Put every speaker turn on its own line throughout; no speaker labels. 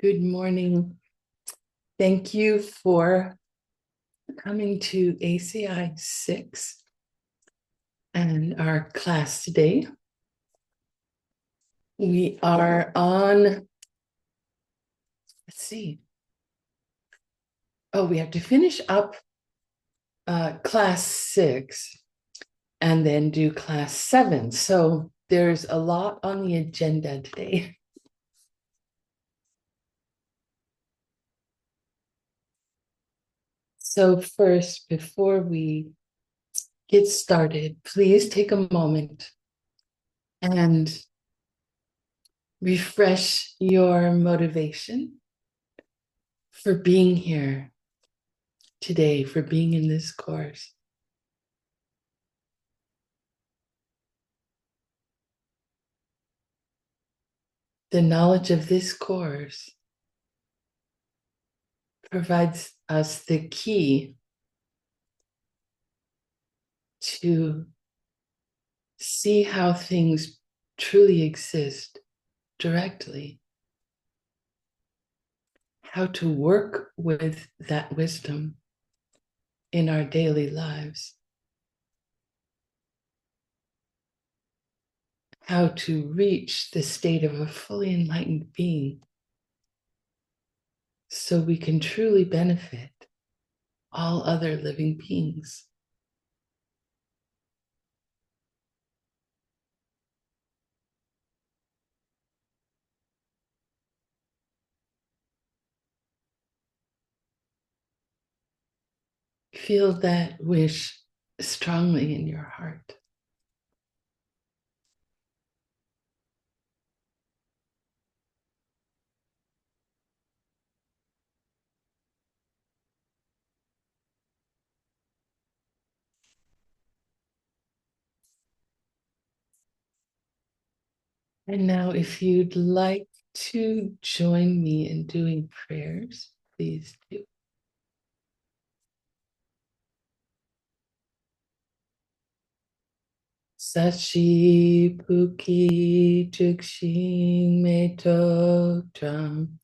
Good morning. Thank you for coming to ACI 6 and our class today. We are on, let's see. Oh, we have to finish up class 6 and then do class 7. So there's a lot on the agenda today. So first, before we get started, please take a moment and refresh your motivation for being here today, for being in this course. The knowledge of this course provides us the key to see how things truly exist directly, how to work with that wisdom in our daily lives, how to reach the state of a fully enlightened being so we can truly benefit all other living beings. Feel that wish strongly in your heart. And now, if you'd like to join me in doing prayers, please do. Sashi Puki Jukshin Meto Dram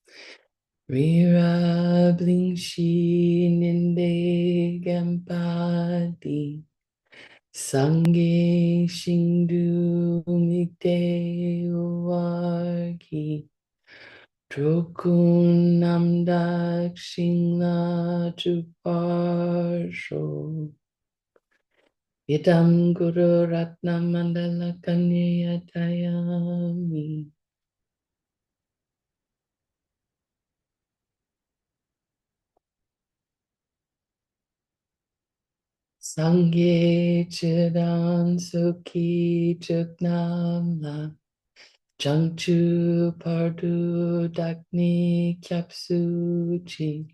Rira Blingshi Ninde Gampadi Sange Shindu Mikde Uwargi Drokun Namdak Shingla Juparsho Idam Guru Ratna Mandala Kanyayatayami. Sangye Chidan Sukhi Chuknamla Jangchu Pardu Dakni Kyapsuchi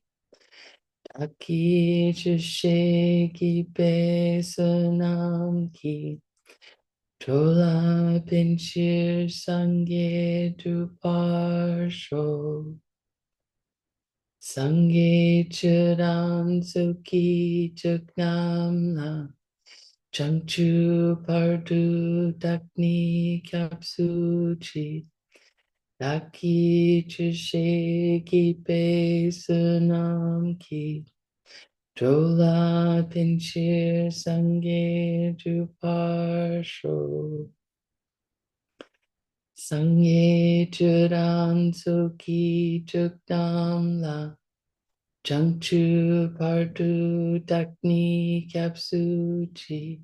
Daki Chishe Kipe Sunam Ki Tola Pinchir Sangye Duparsho Sangye Chidan Sukhi Chuknamla Jangchu Pardu Dakni Kyapsuchi Daki Chishe Kipe Sunam Ki Jola Pinchir Sangye Juparsho Sangye Chudan Suki Chukdam La Jangchu Pardu Dakni Kyapsuchi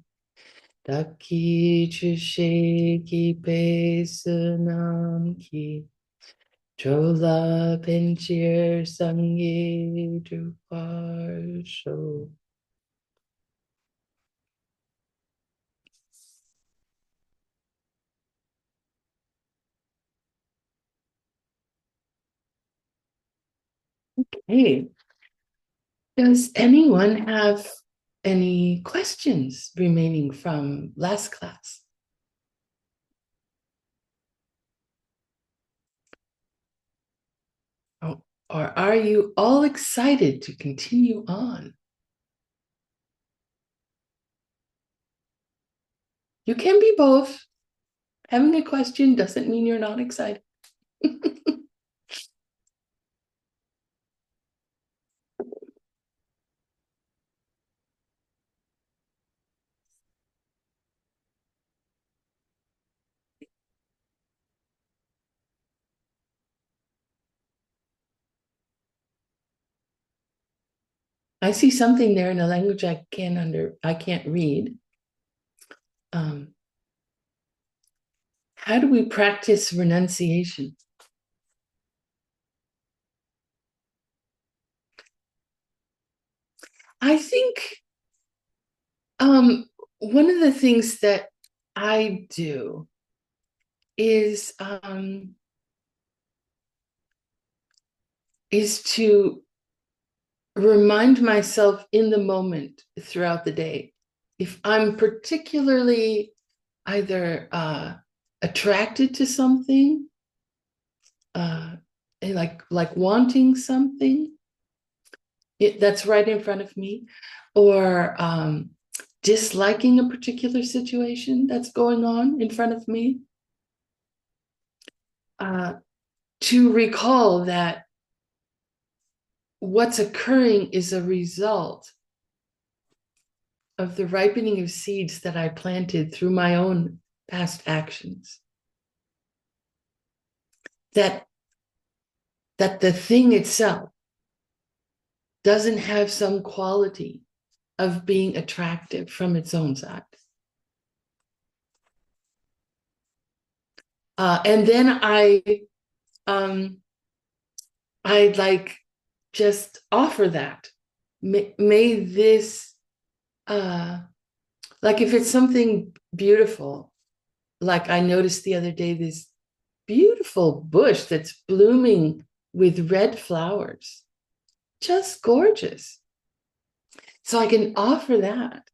Daki Chishe Kipe Sunam Ki Chola Pinchir Sangye Juparsho. Hey, does anyone have any questions remaining from last class? Or are you all excited to continue on? You can be both. Having a question doesn't mean you're not excited. I see something there in a language I can't read. How do we practice renunciation? I think one of the things that I do is to remind myself in the moment throughout the day. If I'm particularly either attracted to something, like wanting something that's right in front of me, or disliking a particular situation that's going on in front of me, to recall that what's occurring is a result of the ripening of seeds that I planted through my own past actions. That the thing itself doesn't have some quality of being attractive from its own side. And then I'd like just offer that. May this, like if it's something beautiful, like I noticed the other day, this beautiful bush that's blooming with red flowers, just gorgeous. So I can offer that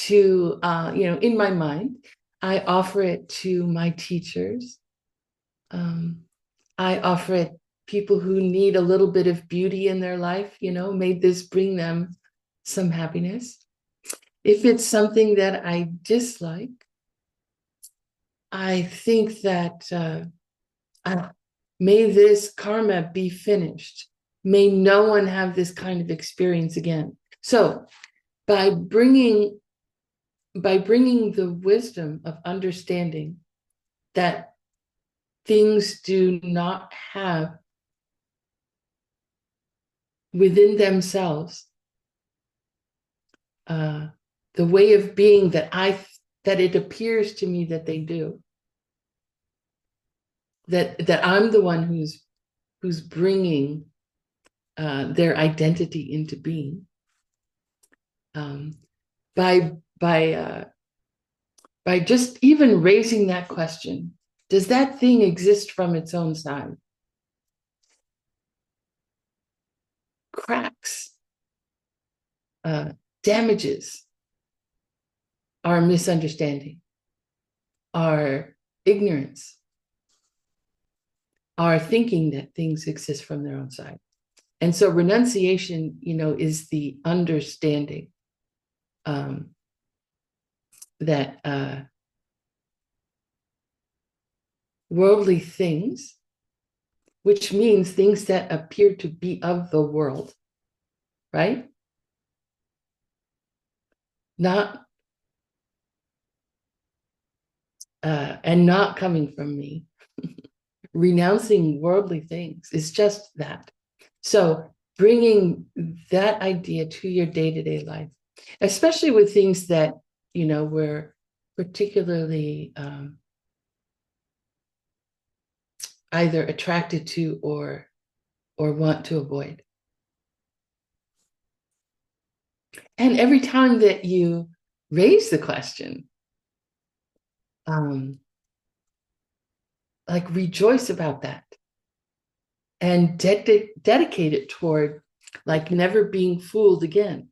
to, in my mind, I offer it to my teachers. I offer it people who need a little bit of beauty in their life, may this bring them some happiness. If it's something that I dislike, I think that may this karma be finished. May no one have this kind of experience again. So by bringing the wisdom of understanding that things do not have within themselves the way of being that it appears to me that they do, that I'm the one who's bringing their identity into being, by just even raising that question, does that thing exist from its own side? Cracks, damages our misunderstanding, our ignorance, our thinking that things exist from their own side. And so renunciation, is the understanding that worldly things, which means things that appear to be of the world, right? Not and not coming from me. Renouncing worldly things is just that. So bringing that idea to your day-to-day life, especially with things that, we're particularly either attracted to or want to avoid. And every time that you raise the question, like rejoice about that and dedicate it toward like never being fooled again.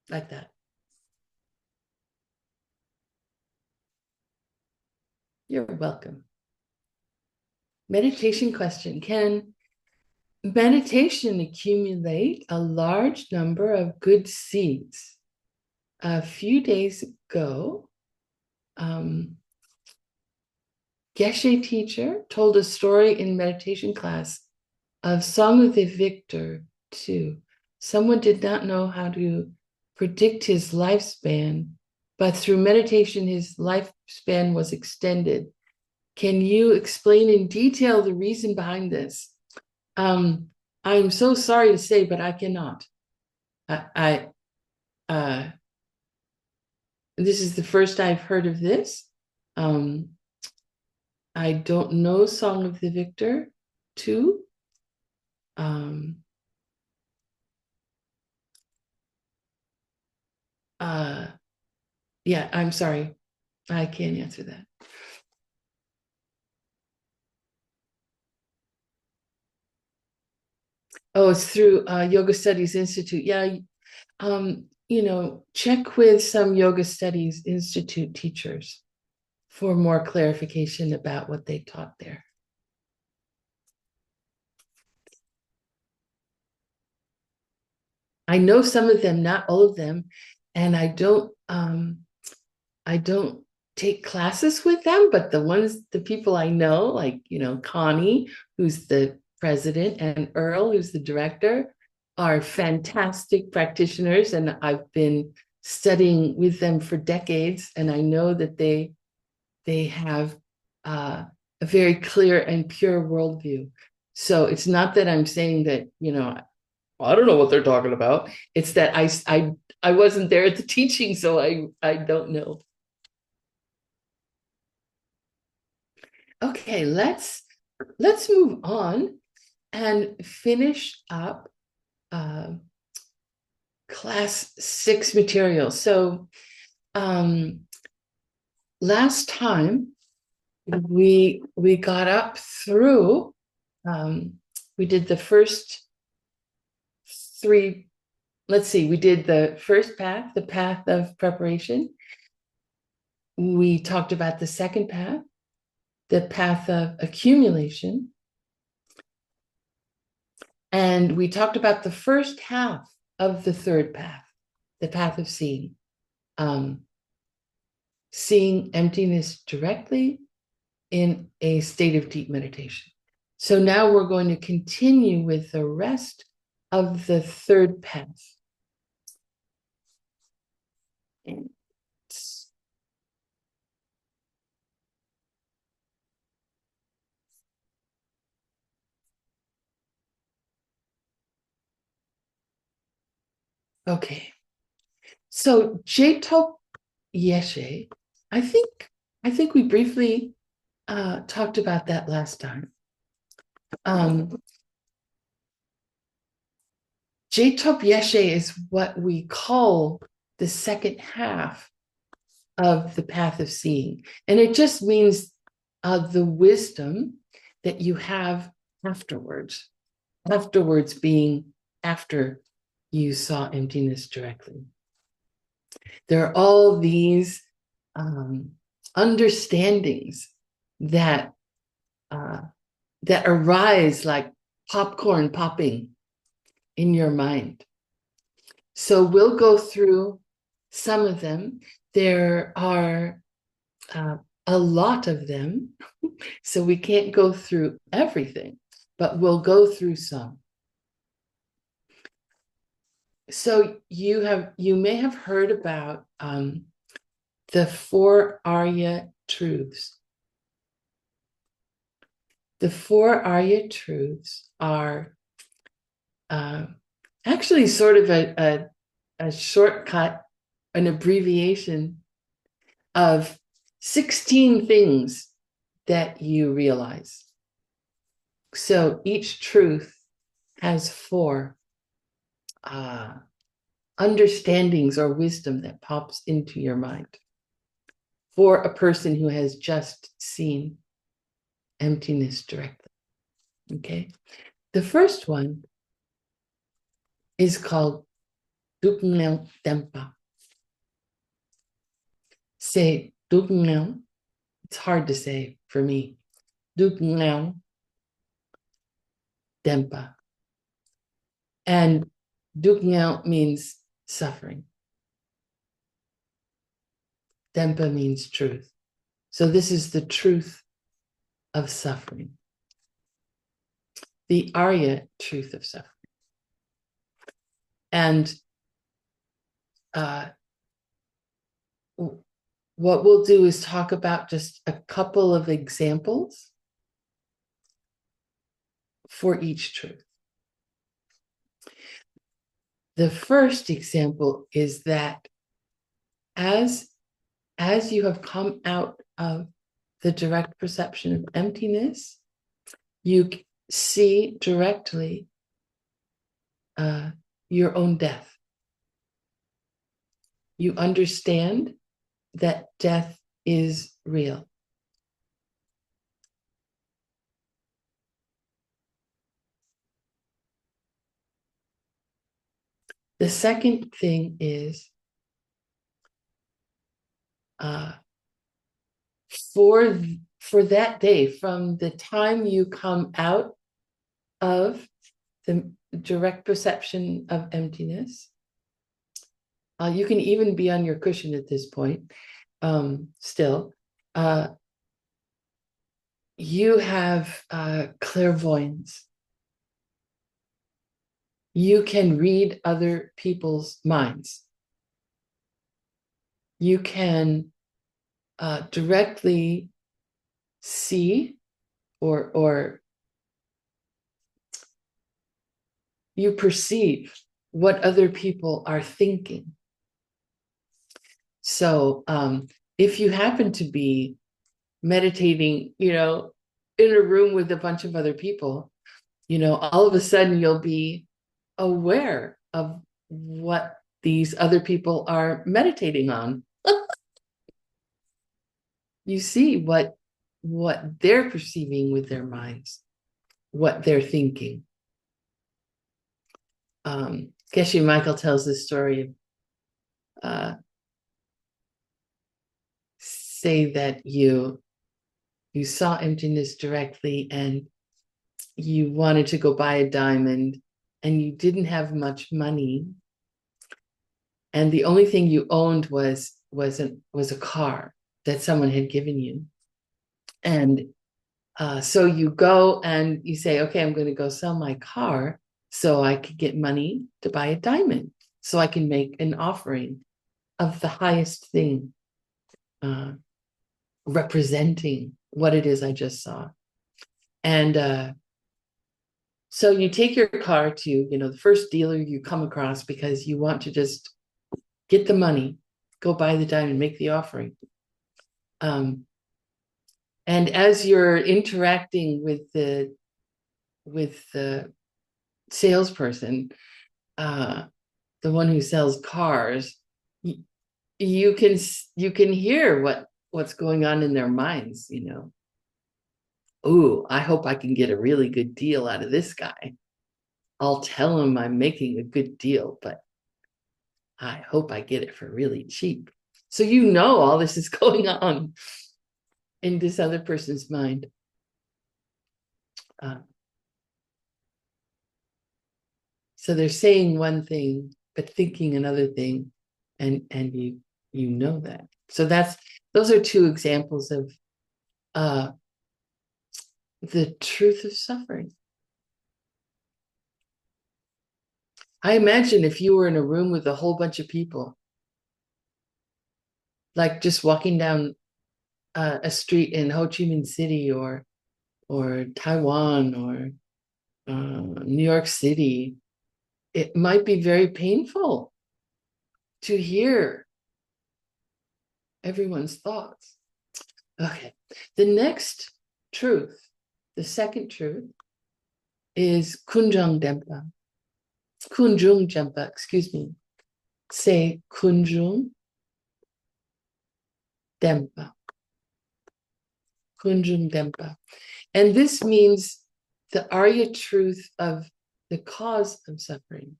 Like that. You're welcome. Meditation question. Can meditation accumulate a large number of good seeds? A few days ago, Geshe teacher told a story in meditation class of Song of the Victor too. Someone did not know how to predict his lifespan, but through meditation, his lifespan was extended. Can you explain in detail the reason behind this? I'm so sorry to say, but I cannot. I uh, this is the first I've heard of this. Um, I don't know Song of the Victor 2. Um, uh, yeah, I'm sorry. I can't answer that. Oh, it's through Yoga Studies Institute. Yeah, check with some Yoga Studies Institute teachers for more clarification about what they taught there. I know some of them, not all of them, and I don't take classes with them, but the people I know, like, Connie, who's the president, and Earl, who's the director, are fantastic practitioners. And I've been studying with them for decades. And I know that they have a very clear and pure worldview. So it's not that I'm saying that, I don't know what they're talking about. It's that I wasn't there at the teaching, so I don't know. Okay, let's move on and finish up uh, class 6 material. So last time we got up through we did the first 3. Let's see, we did the first path, the path of preparation. We talked about the second path, the path of accumulation. And we talked about the first half of the third path, the path of seeing. Seeing emptiness directly in a state of deep meditation. So now we're going to continue with the rest of the third path. Okay. So Jetop Yeshe, I think we briefly talked about that last time. Jetop Yeshe is what we call the second half of the path of seeing. And it just means the wisdom that you have afterwards, being after you saw emptiness directly. There are all these understandings that arise like popcorn popping in your mind. So we'll go through some of them. There are a lot of them, so we can't go through everything, but we'll go through some. So you may have heard about the 4 Arya truths. The 4 Arya truths are actually sort of a shortcut, an abbreviation of 16 things that you realize. So each truth has 4 understandings or wisdom that pops into your mind for a person who has just seen emptiness directly. Okay. The first one is called Dugnel Dempa. Say Dugnel. It's hard to say for me. Dugnel Dempa. And Dugnel means suffering. Dempa means truth. So this is the truth of suffering. The Arya truth of suffering. And what we'll do is talk about just a couple of examples for each truth. The first example is that as you have come out of the direct perception of emptiness, you see directly your own death. You understand that death is real. The second thing is for that day, from the time you come out of the direct perception of emptiness, you can even be on your cushion at this point, still, you have clairvoyance. You can read other people's minds. You can directly see or you perceive what other people are thinking. So if you happen to be meditating, in a room with a bunch of other people, all of a sudden you'll be aware of what these other people are meditating on. You see what they're perceiving with their minds, what they're thinking. Geshe Michael tells this story of say that you saw emptiness directly and you wanted to go buy a diamond and you didn't have much money, and the only thing you owned was a car that someone had given you. And so you go and you say, okay, I'm going to go sell my car so I could get money to buy a diamond, so I can make an offering of the highest thing, representing what it is I just saw. And so you take your car to, the first dealer you come across because you want to just get the money, go buy the diamond, make the offering. And as you're interacting with the salesperson, the one who sells cars, you can hear what's going on in their minds. Ooh, I hope I can get a really good deal out of this guy. I'll tell him I'm making a good deal, but I hope I get it for really cheap. So all this is going on in this other person's mind. So they're saying one thing, but thinking another thing, and you know that. So those are two examples of the truth of suffering. I imagine if you were in a room with a whole bunch of people, like just walking down a street in Ho Chi Minh City or Taiwan or New York City, it might be very painful to hear everyone's thoughts. Okay, the next truth, the second truth, is Kunjung Dempa, excuse me. Say Kunjung Dempa. Kunjung Dempa. And this means the Arya truth of the cause of suffering.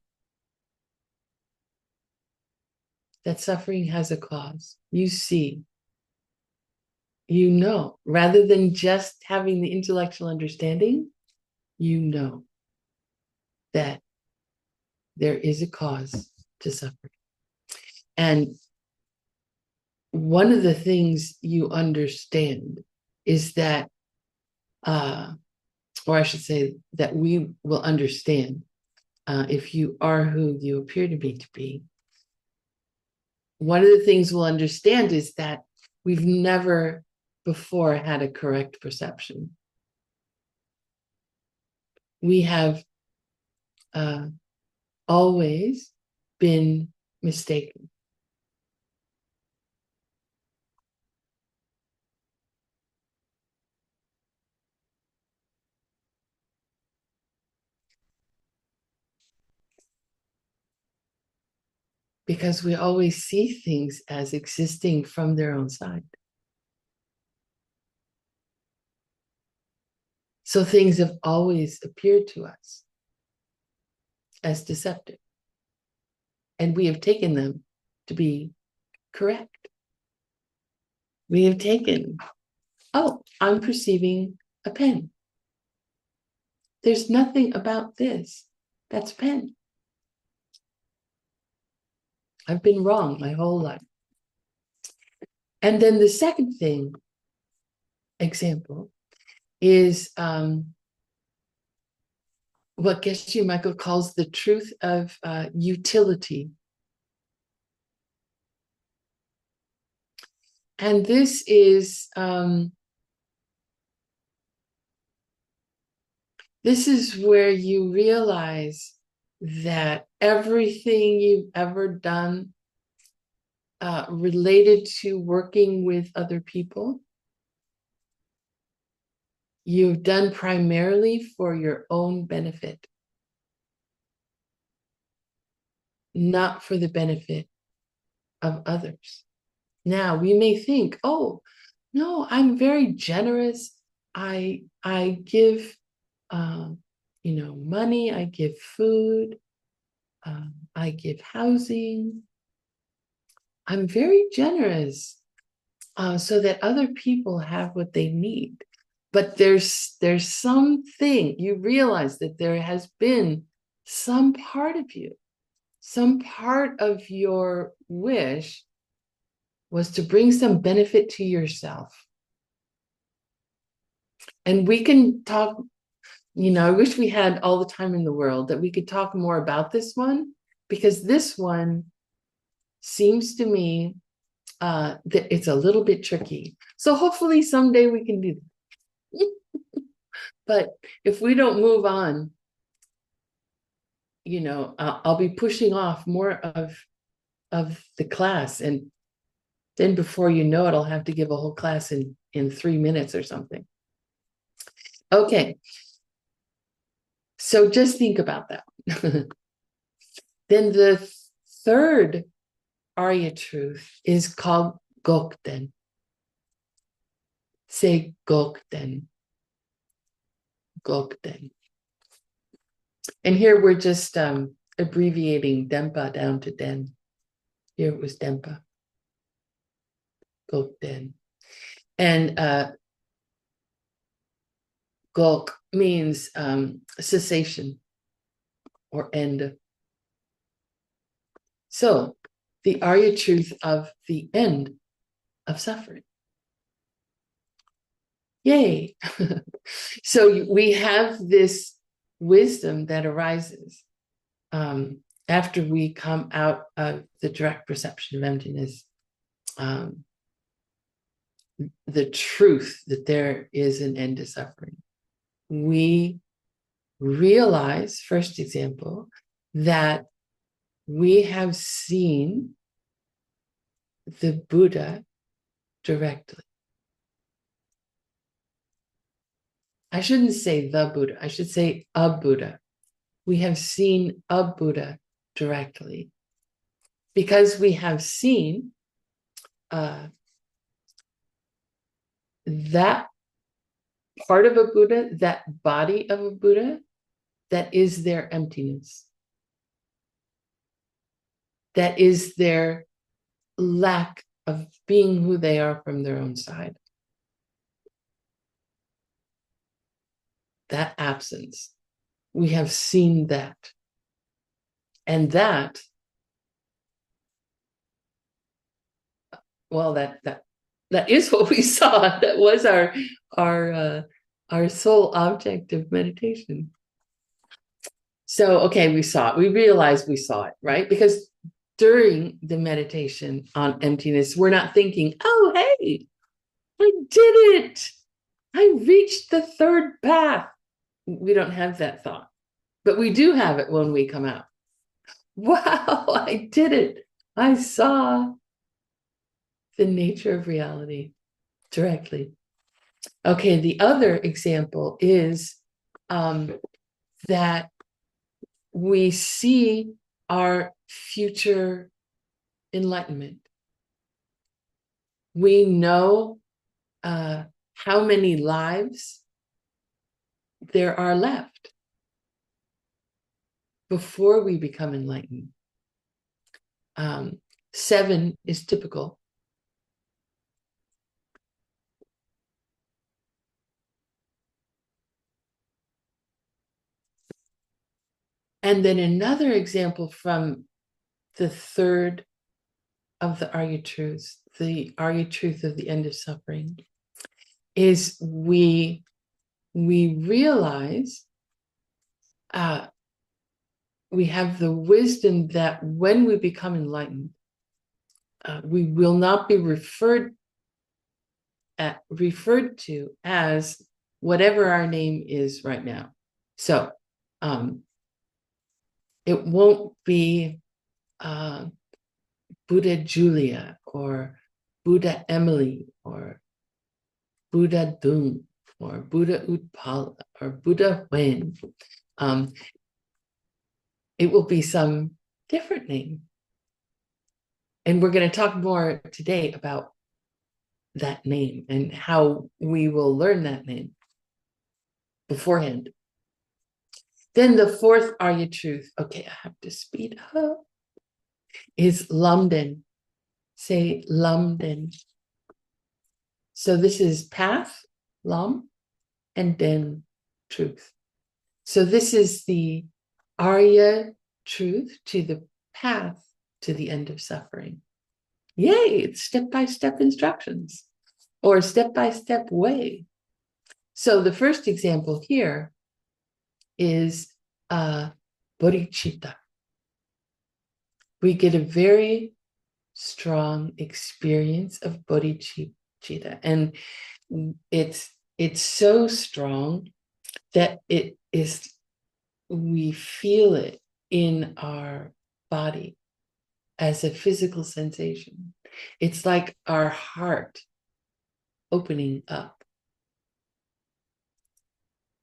That suffering has a cause. You see, rather than just having the intellectual understanding, that there is a cause to suffering. And one of the things you understand is that, or I should say that we will understand if you are who you appear to be. One of the things we'll understand is that we've never before had a correct perception. we have always been mistaken. Because we always see things as existing from their own side. So things have always appeared to us as deceptive. And we have taken them to be correct. We have taken, oh, I'm perceiving a pen. There's nothing about this. That's a pen. I've been wrong my whole life. And then the second example, is what Geshe Michael calls the truth of utility. And this is where you realize that everything you've ever done related to working with other people, you've done primarily for your own benefit, not for the benefit of others. Now, we may think, oh, no, I'm very generous. I give, money. I give food. I give housing. I'm very generous so that other people have what they need. But there's something, you realize that there has been some part of you, some part of your wish was to bring some benefit to yourself. And we can talk, I wish we had all the time in the world that we could talk more about this one, because this one seems to me that it's a little bit tricky. So hopefully someday we can do that. But if we don't move on, I'll be pushing off more of the class, and then before you know it, I'll have to give a whole class in 3 minutes or something. Okay, so just think about that. Then the third Arya truth is called Gokten. Say Gokten. Gokten. And here we're just abbreviating Dempa down to Den. Here it was Dempa. Gokten. And Gok means cessation or end. So the Arya truth of the end of suffering. Yay. So we have this wisdom that arises after we come out of the direct perception of emptiness, the truth that there is an end to suffering. We realize, first example, that we have seen the Buddha directly. I shouldn't say the Buddha, I should say a Buddha. We have seen a Buddha directly because we have seen that part of a Buddha, that body of a Buddha, that is their emptiness. That is their lack of being who they are from their own side. That absence. We have seen that. And that, well, that is what we saw. That was our sole object of meditation. So, okay, we saw it. We realized we saw it, right? Because during the meditation on emptiness, we're not thinking, oh, hey, I did it. I reached the third path. we don't have that thought, but we do have it when we come out. Wow, I did it. I saw the nature of reality directly. Okay, the other example is that we see our future enlightenment. We know how many lives there are left before we become enlightened. 7 is typical. And then another example from the third of the Arya Truths, the Arya Truth of the end of suffering, is we realize we have the wisdom that when we become enlightened, we will not be referred to as whatever our name is right now. So it won't be Buddha Julia or Buddha Emily or Buddha Dung or Buddha Utpala or Buddha Wen. It will be some different name. And we're going to talk more today about that name and how we will learn that name beforehand. Then the fourth Arya truth, okay, I have to speed up, is Lamden. Say Lamden. So this is path, Lam, and then truth. So this is the Arya truth to the path to the end of suffering. Yay, it's step-by-step instructions or step-by-step way. So the first example here is bodhicitta. We get a very strong experience of bodhicitta, and it's so strong that we feel it in our body as a physical sensation. It's like our heart opening up.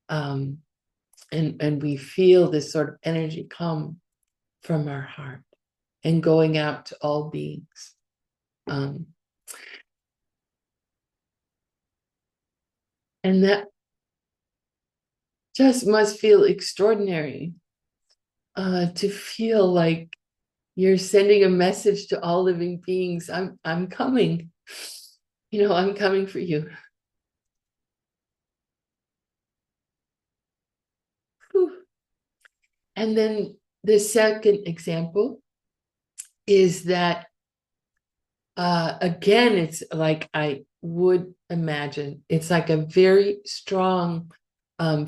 And we feel this sort of energy come from our heart and going out to all beings. And that just must feel extraordinary to feel like you're sending a message to all living beings. I'm coming. I'm coming for you. Whew. And then the second example is that, again, it's like I would imagine, it's like a very strong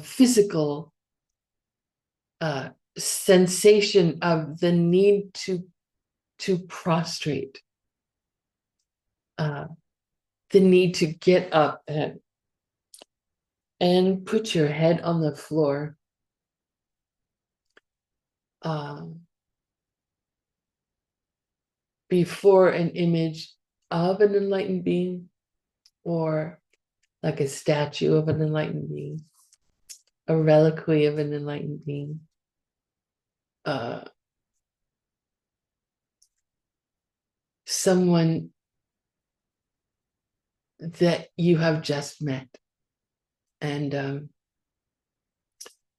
physical sensation of the need to prostrate, the need to get up and put your head on the floor. Before an image of an enlightened being, or like a statue of an enlightened being, a reliquary of an enlightened being, someone that you have just met, and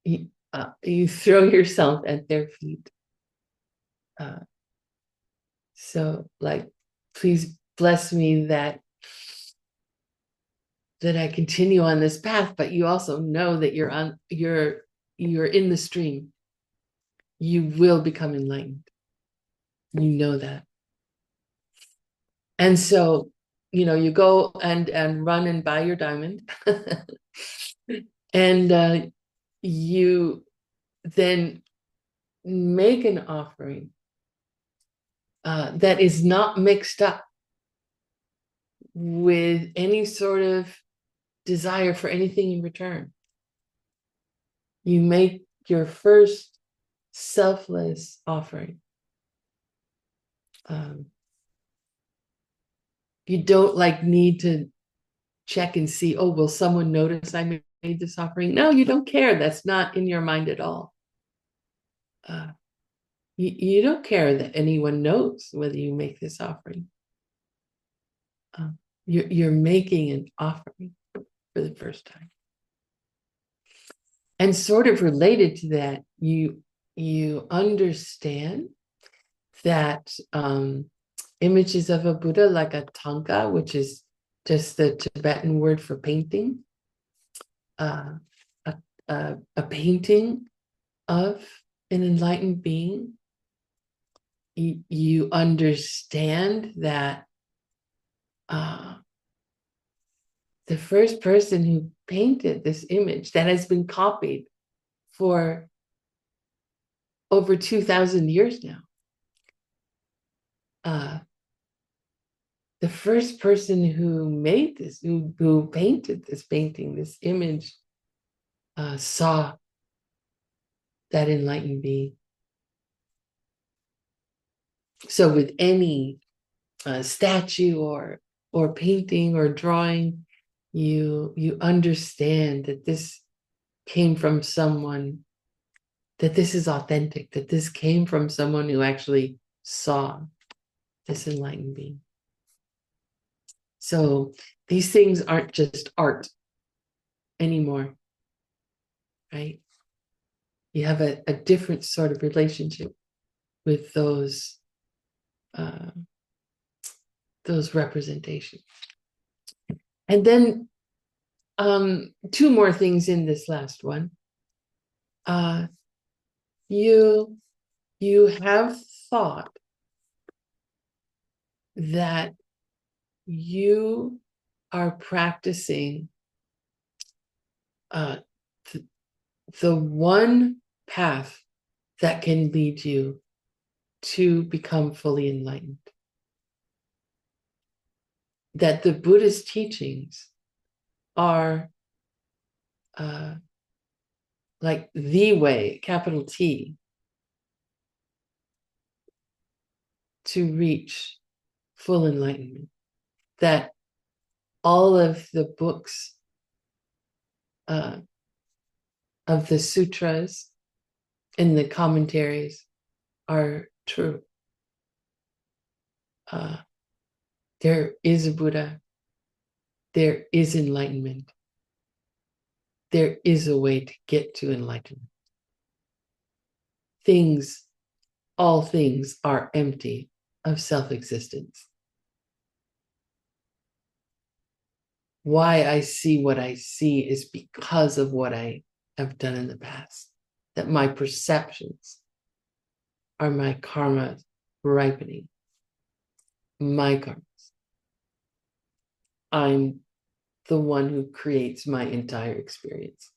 you throw yourself at their feet. So, like, please bless me that I continue on this path, but you also know that you're in the stream. You will become enlightened. You know that. And so, you go and run and buy your diamond. And you then make an offering that is not mixed up with any sort of desire for anything in return. You make your first selfless offering. You don't like need to check and see, oh, will someone notice I made this offering? No, you don't care. That's not in your mind at all. You don't care that anyone knows whether you make this offering. You're making an offering for the first time. And sort of related to that, you understand that images of a Buddha, like a tanka, which is just the Tibetan word for painting, a painting of an enlightened being, you understand that the first person who painted this image that has been copied for over 2,000 years now, the first person who made this, who painted this painting, this image, saw that enlightened being. So with any statue or painting or drawing, you understand that this came from someone, that this is authentic, that this came from someone who actually saw this enlightened being. So these things aren't just art anymore, right? You have a different sort of relationship with those representations. And then two more things in this last one. You have thought that you are practicing the one path that can lead you to become fully enlightened. That the Buddhist teachings are like the way, capital T, to reach full enlightenment. That all of the books of the sutras and the commentaries are true. There is a Buddha. There is enlightenment. There is a way to get to enlightenment. All things are empty of self-existence. Why I see what I see is because of what I have done in the past. That my perceptions are my karma ripening. My karmas. I'm the one who creates my entire experience.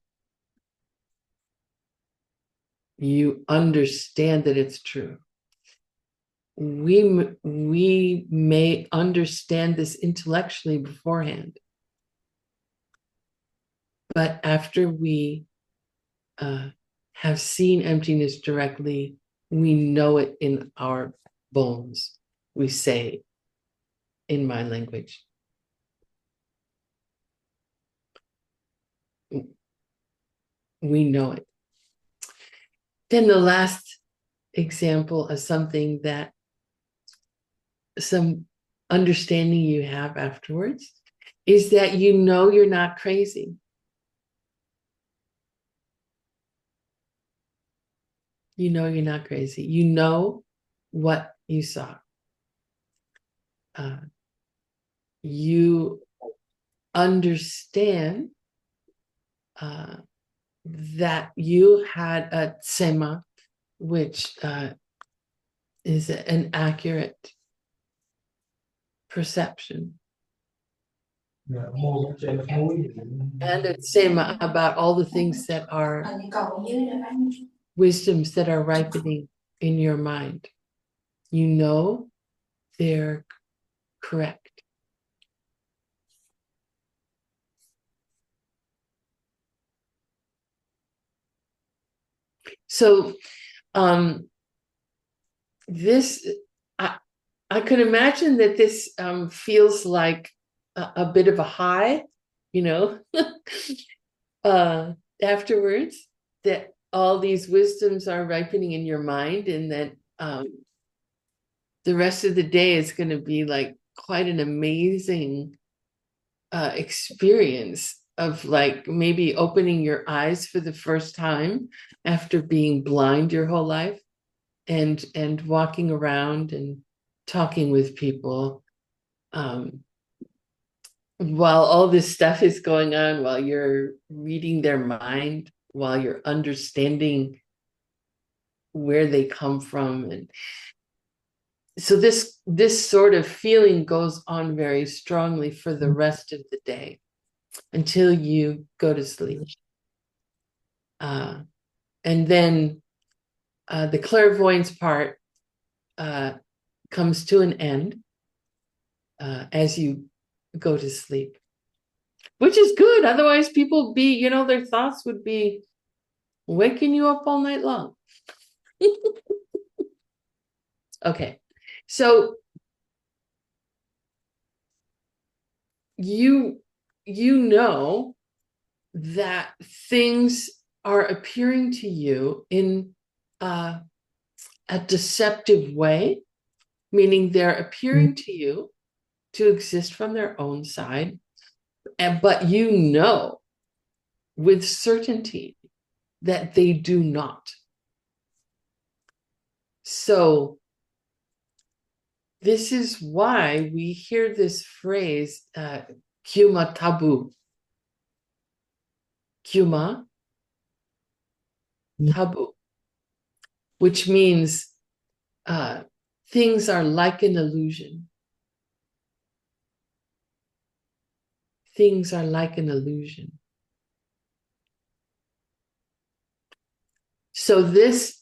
You understand that it's true. We may understand this intellectually beforehand, but after we have seen emptiness directly, we know it in our bones. We say in my language. We know it. Then the last example of something that some understanding you have afterwards is that you know you're not crazy. You know you're not crazy. You know what you saw. You understand that you had a tsema, which is an accurate perception. And a tsema about all the things that are wisdoms that are ripening in your mind. You know they're correct. So this, I could imagine that this feels like a bit of a high, you know, afterwards, that all these wisdoms are ripening in your mind, and that the rest of the day is going to be like quite an amazing experience of like maybe opening your eyes for the first time after being blind your whole life, and walking around and talking with people while all this stuff is going on, while you're reading their mind, while you're understanding where they come from. And so this sort of feeling goes on very strongly for the rest of the day until you go to sleep. And then the clairvoyance part comes to an end as you go to sleep, which is good. Otherwise, people be, you know, their thoughts would be waking you up all night long. Okay, so you know that things are appearing to you in a deceptive way, meaning they're appearing to you to exist from their own side, but you know with certainty that they do not. So this is why we hear this phrase, kyuma tabu. Kyuma tabu, which means things are like an illusion. Things are like an illusion. So this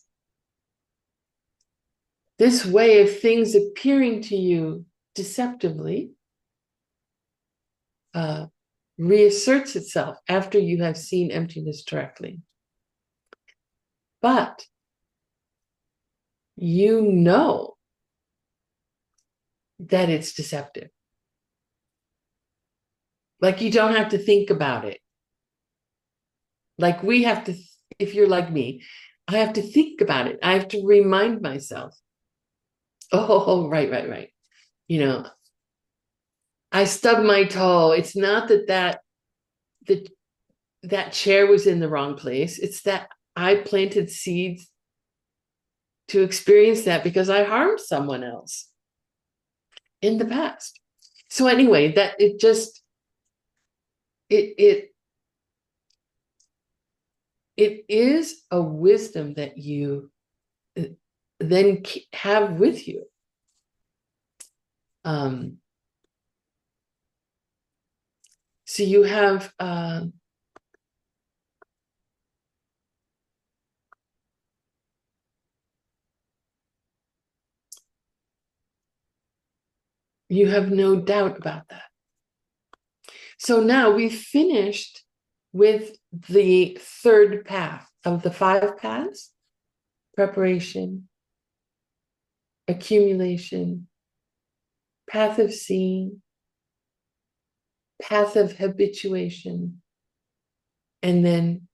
way of things appearing to you deceptively reasserts itself after you have seen emptiness directly. But you know that it's deceptive. Like you don't have to think about it. Like we have to, if you're like me, I have to think about it. I have to remind myself. Oh, right. You know, I stubbed my toe. It's not that chair was in the wrong place. It's that I planted seeds to experience that because I harmed someone else in the past. So anyway, that it just it is a wisdom that you then have with you. So you have no doubt about that. So now we've finished with the third path of the 5 paths: preparation, accumulation, path of seeing, path of habituation, and then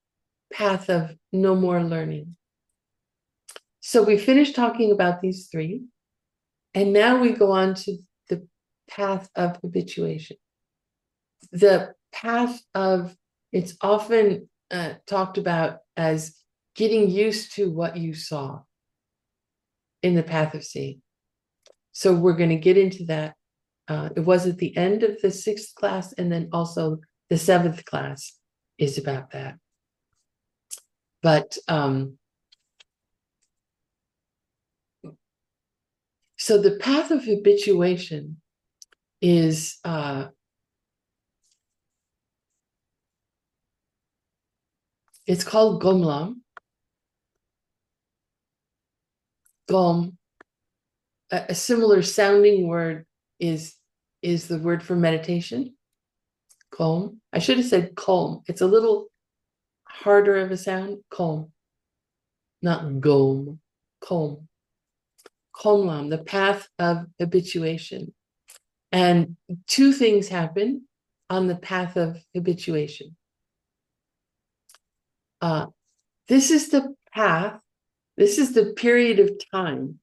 path of no more learning. So we finished talking about these 3, and now we go on to the path of habituation. The path of, it's often talked about as getting used to what you saw in the path of seeing. So we're going to get into that. It was at the end of the 6th class, and then also the 7th class is about that. But so the path of habituation is it's called Gomlam. Gom, a similar sounding word is the word for meditation. Gom. I should have said calm. It's a little harder of a sound. Calm. not gom, kom. Komlam, the path of habituation. And two things happen on the path of habituation. This is the path, this is the period of time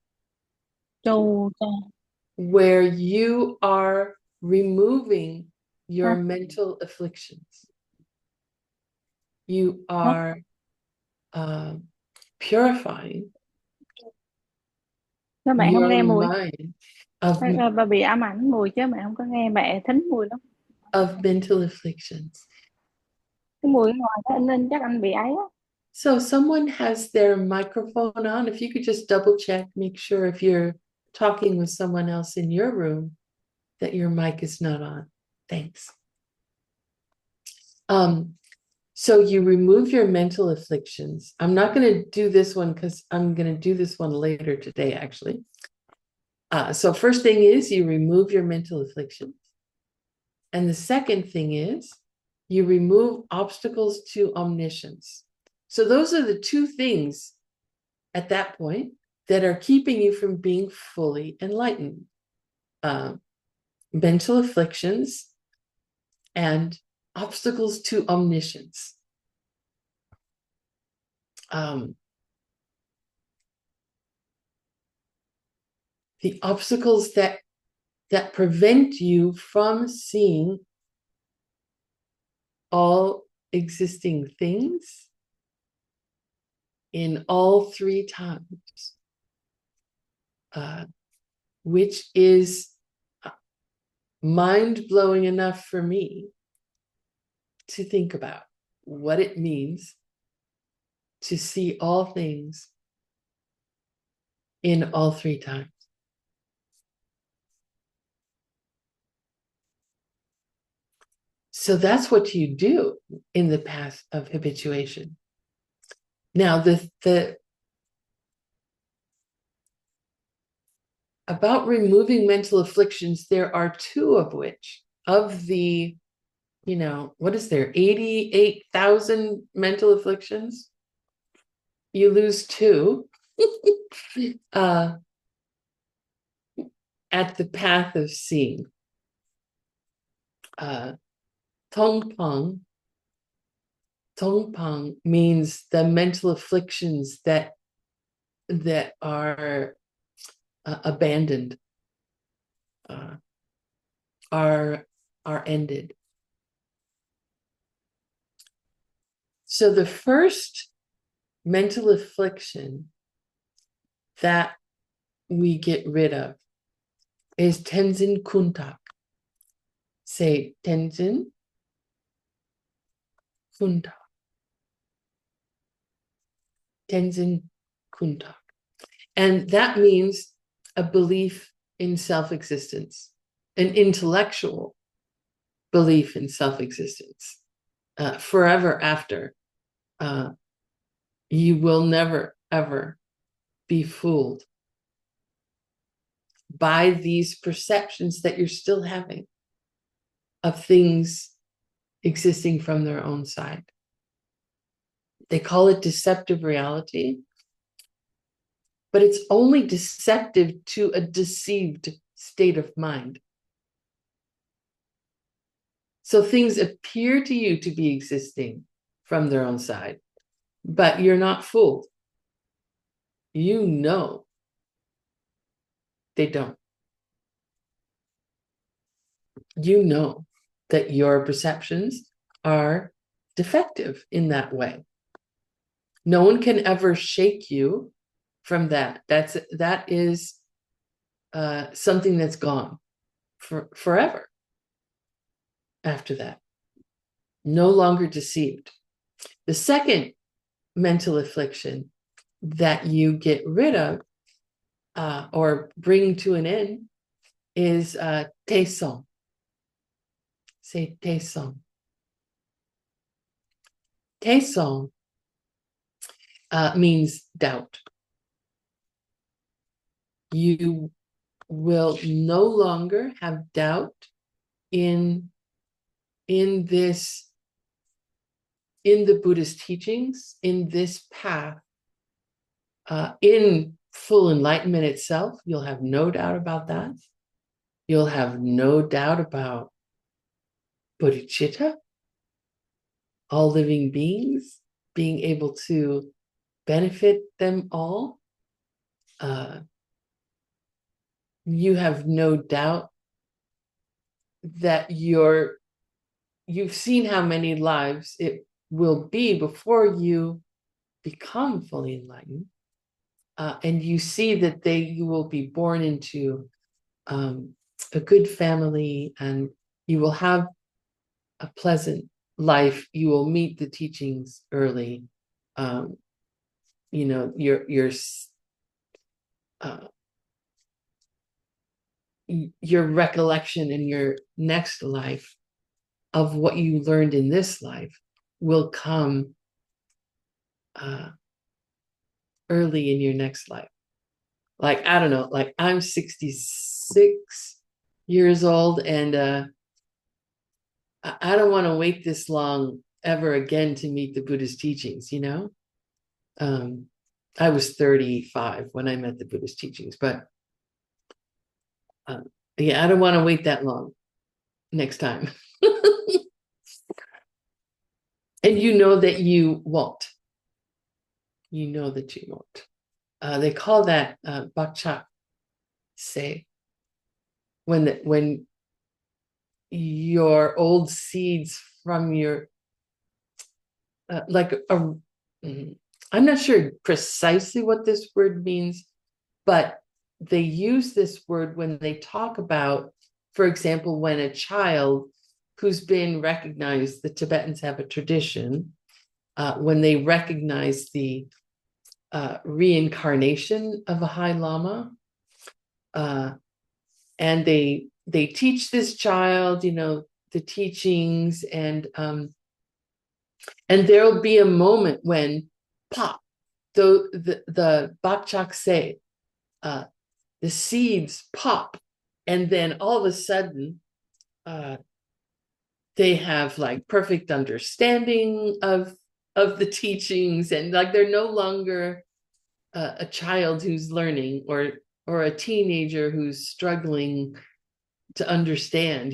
where you are removing your mental afflictions. You are purifying
Sao mẹ không
your
nghe mùi?
mind of,
Bà bị ám ảnh mùi chứ mẹ không có nghe, mẹ thính mùi lắm.
of mental afflictions.
Cái mùi ngoài đó nên chắc anh bị ấy á.
So someone has their microphone on. If you could just double check, make sure if you're talking with someone else in your room that your mic is not on. Thanks. So you remove your mental afflictions. I'm not going to do this one because I'm going to do this one later today, actually. So first thing is you remove your mental afflictions. And the second thing is you remove obstacles to omniscience. So those are the two things at that point that are keeping you from being fully enlightened. Mental afflictions and obstacles to omniscience. The obstacles that prevent you from seeing all existing things in all three times, which is mind-blowing enough for me to think about what it means to see all things in all three times. So that's what you do in the path of habituation. Now, the about removing mental afflictions, there are two of which, of the, what is there, 88,000 mental afflictions? You lose two at the path of seeing. Tongpang means the mental afflictions that are abandoned, are ended. So the first mental affliction that we get rid of is Tenzin Kuntak. Say Tenzin Kuntak. Tenzin Kuntak. And that means a belief in self-existence, an intellectual belief in self-existence. Forever after, you will never, ever be fooled by these perceptions that you're still having of things existing from their own side. They call it deceptive reality, but it's only deceptive to a deceived state of mind. So things appear to you to be existing from their own side, but you're not fooled. You know they don't. You know that your perceptions are defective in that way. No one can ever shake you from that. That is something that's gone forever after that. No longer deceived. The second mental affliction that you get rid of or bring to an end is Taesong. Say Taesong. Taesong means doubt. You will no longer have doubt in the Buddhist teachings, in this path in full enlightenment itself, you'll have no doubt about that. You'll have no doubt about bodhicitta, all living beings, being able to benefit them all. You have no doubt that you've seen how many lives it will be before you become fully enlightened. And you see that you will be born into a good family, and you will have a pleasant life. You will meet the teachings early. Your recollection in your next life of what you learned in this life will come early in your next life. Like, I don't know, like I'm 66 years old, and I don't want to wait this long ever again to meet the Buddhist teachings, I was 35 when I met the Buddhist teachings, but yeah, I don't want to wait that long next time. And you know that you won't. You know that you won't. They call that bakchak se, when your old seeds from your I'm not sure precisely what this word means, but they use this word when they talk about, for example, when a child who's been recognized, the Tibetans have a tradition, when they recognize the reincarnation of a High Lama, and they teach this child, the teachings, and there'll be a moment when pop, the bakchak se, the seeds pop, and then all of a sudden they have like perfect understanding of the teachings, and like they're no longer a child who's learning, or a teenager who's struggling to understand.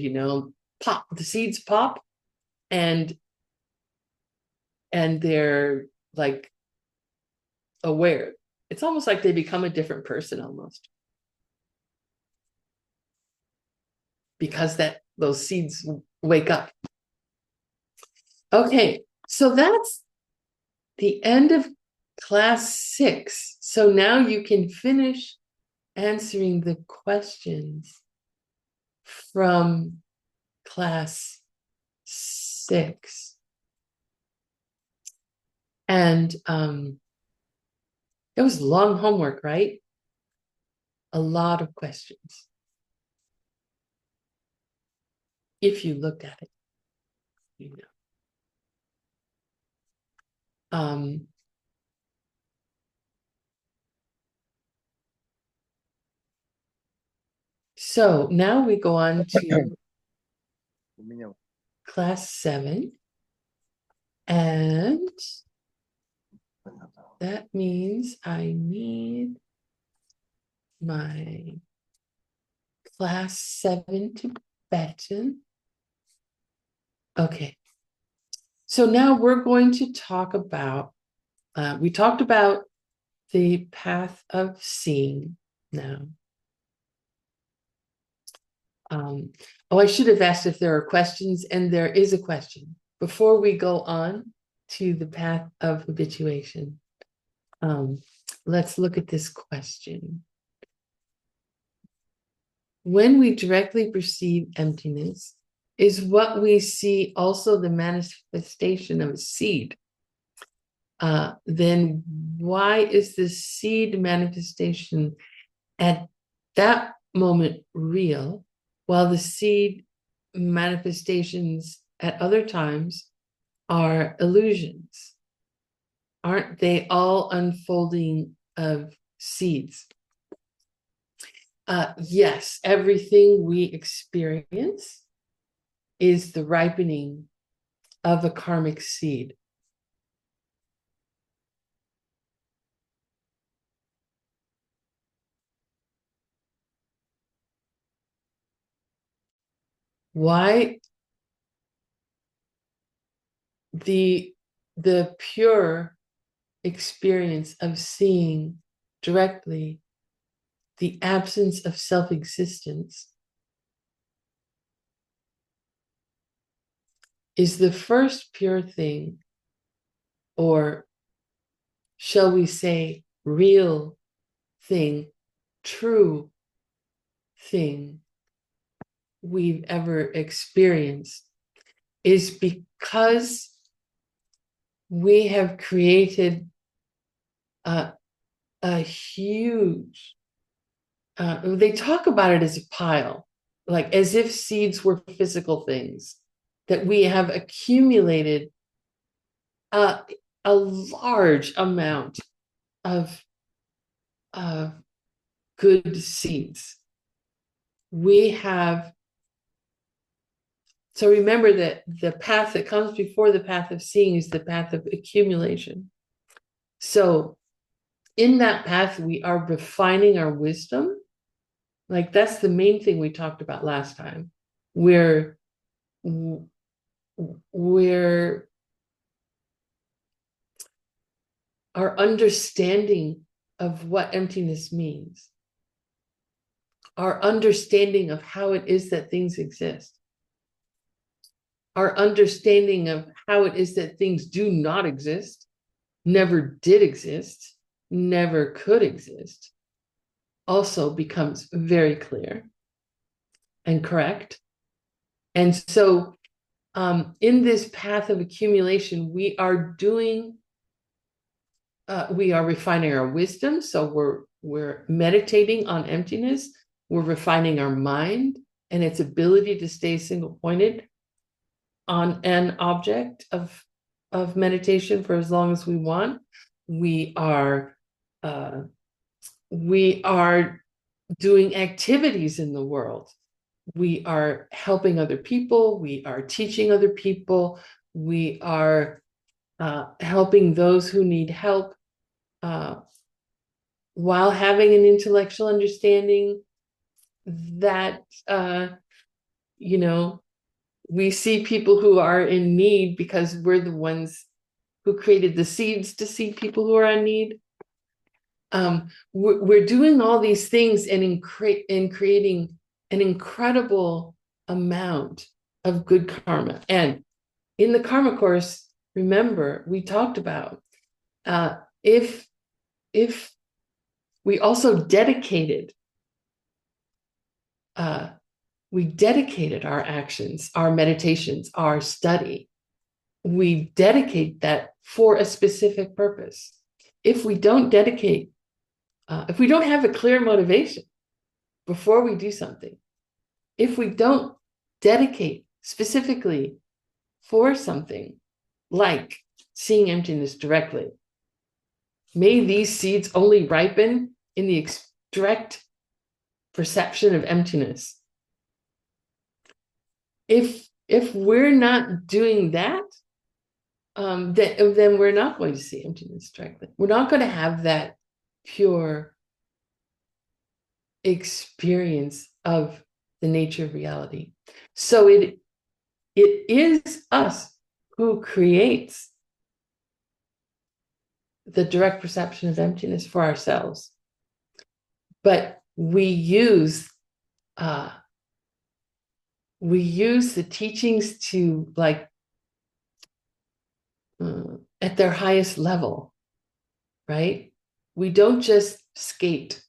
Pop, the seeds pop, and they're like aware. It's almost like they become a different person almost, because those seeds wake up. Okay, so that's the end of class 6. So now you can finish answering the questions from class 6. And it was long homework, right? A lot of questions. If you looked at it, you know. So now we go on to class 7. And that means I need my class 7 Tibetan. Okay. So now we're going to talk about, we talked about the path of seeing now. I should have asked if there are questions, and there is a question. Before we go on to the path of habituation, let's look at this question. When we directly perceive emptiness, is what we see also the manifestation of a seed? Then why is the seed manifestation at that moment real, while the seed manifestations at other times are illusions? Aren't they all unfolding of seeds? Yes, everything we experience is the ripening of a karmic seed. Why the pure experience of seeing directly the absence of self-existence is the first pure thing, or shall we say real thing, true thing we've ever experienced, is because we have created a huge, they talk about it as a pile, like as if seeds were physical things, that we have accumulated a large amount of good seeds. We have, so remember that the path that comes before the path of seeing is the path of accumulation. So in that path, we are refining our wisdom. Like that's the main thing we talked about last time. We're our understanding of what emptiness means, our understanding of how it is that things exist, our understanding of how it is that things do not exist, never did exist, never could exist, also becomes very clear and correct. And so in this path of accumulation, we are refining our wisdom. So we're meditating on emptiness. We're refining our mind and its ability to stay single-pointed on an object of meditation for as long as we want. We are doing activities in the world. We are helping other people. We are teaching other people. We are helping those who need help while having an intellectual understanding that, we see people who are in need because we're the ones who created the seeds to see people who are in need. We're doing all these things and in creating an incredible amount of good karma. And in the karma course, remember, we talked about if we also dedicated our actions, our meditations, our study. We dedicate that for a specific purpose. If we don't dedicate, if we don't have a clear motivation before we do something, if we don't dedicate specifically for something like seeing emptiness directly, may these seeds only ripen in the direct perception of emptiness. If we're not doing that, then we're not going to see emptiness directly. We're not going to have that pure experience of the nature of reality. So it is us who creates the direct perception of emptiness for ourselves. But we use the teachings to at their highest level, right? We don't just skate.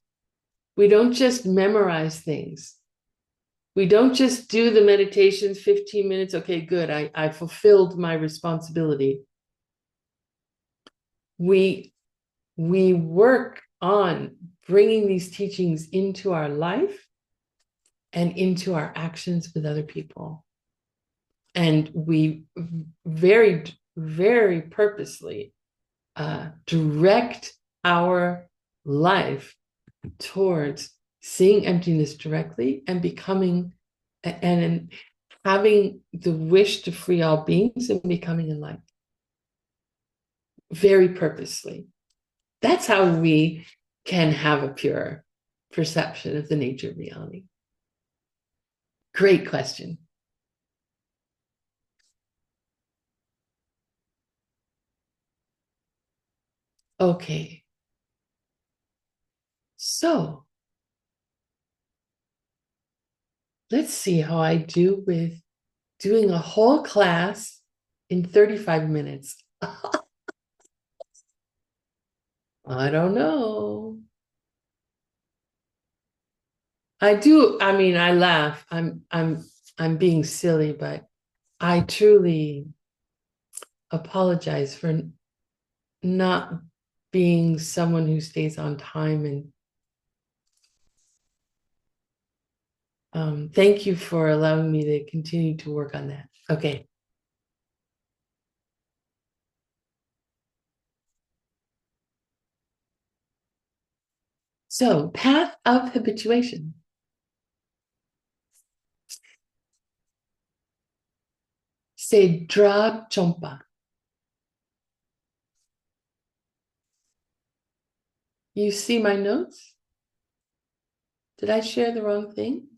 We don't just memorize things. We don't just do the meditations, 15 minutes. Okay, good. I fulfilled my responsibility. We work on bringing these teachings into our life and into our actions with other people. And we very, very purposely direct our life towards seeing emptiness directly and becoming and having the wish to free all beings and becoming enlightened. Very purposely. That's how we can have a pure perception of the nature of reality. Great question. Okay. So let's see how I do with doing a whole class in 35 minutes. I don't know. I mean, I laugh. I'm being silly, but I truly apologize for not being someone who stays on time, and thank you for allowing me to continue to work on that. Okay. So, path of habituation. Say dra chompa. You see my notes? Did I share the wrong thing?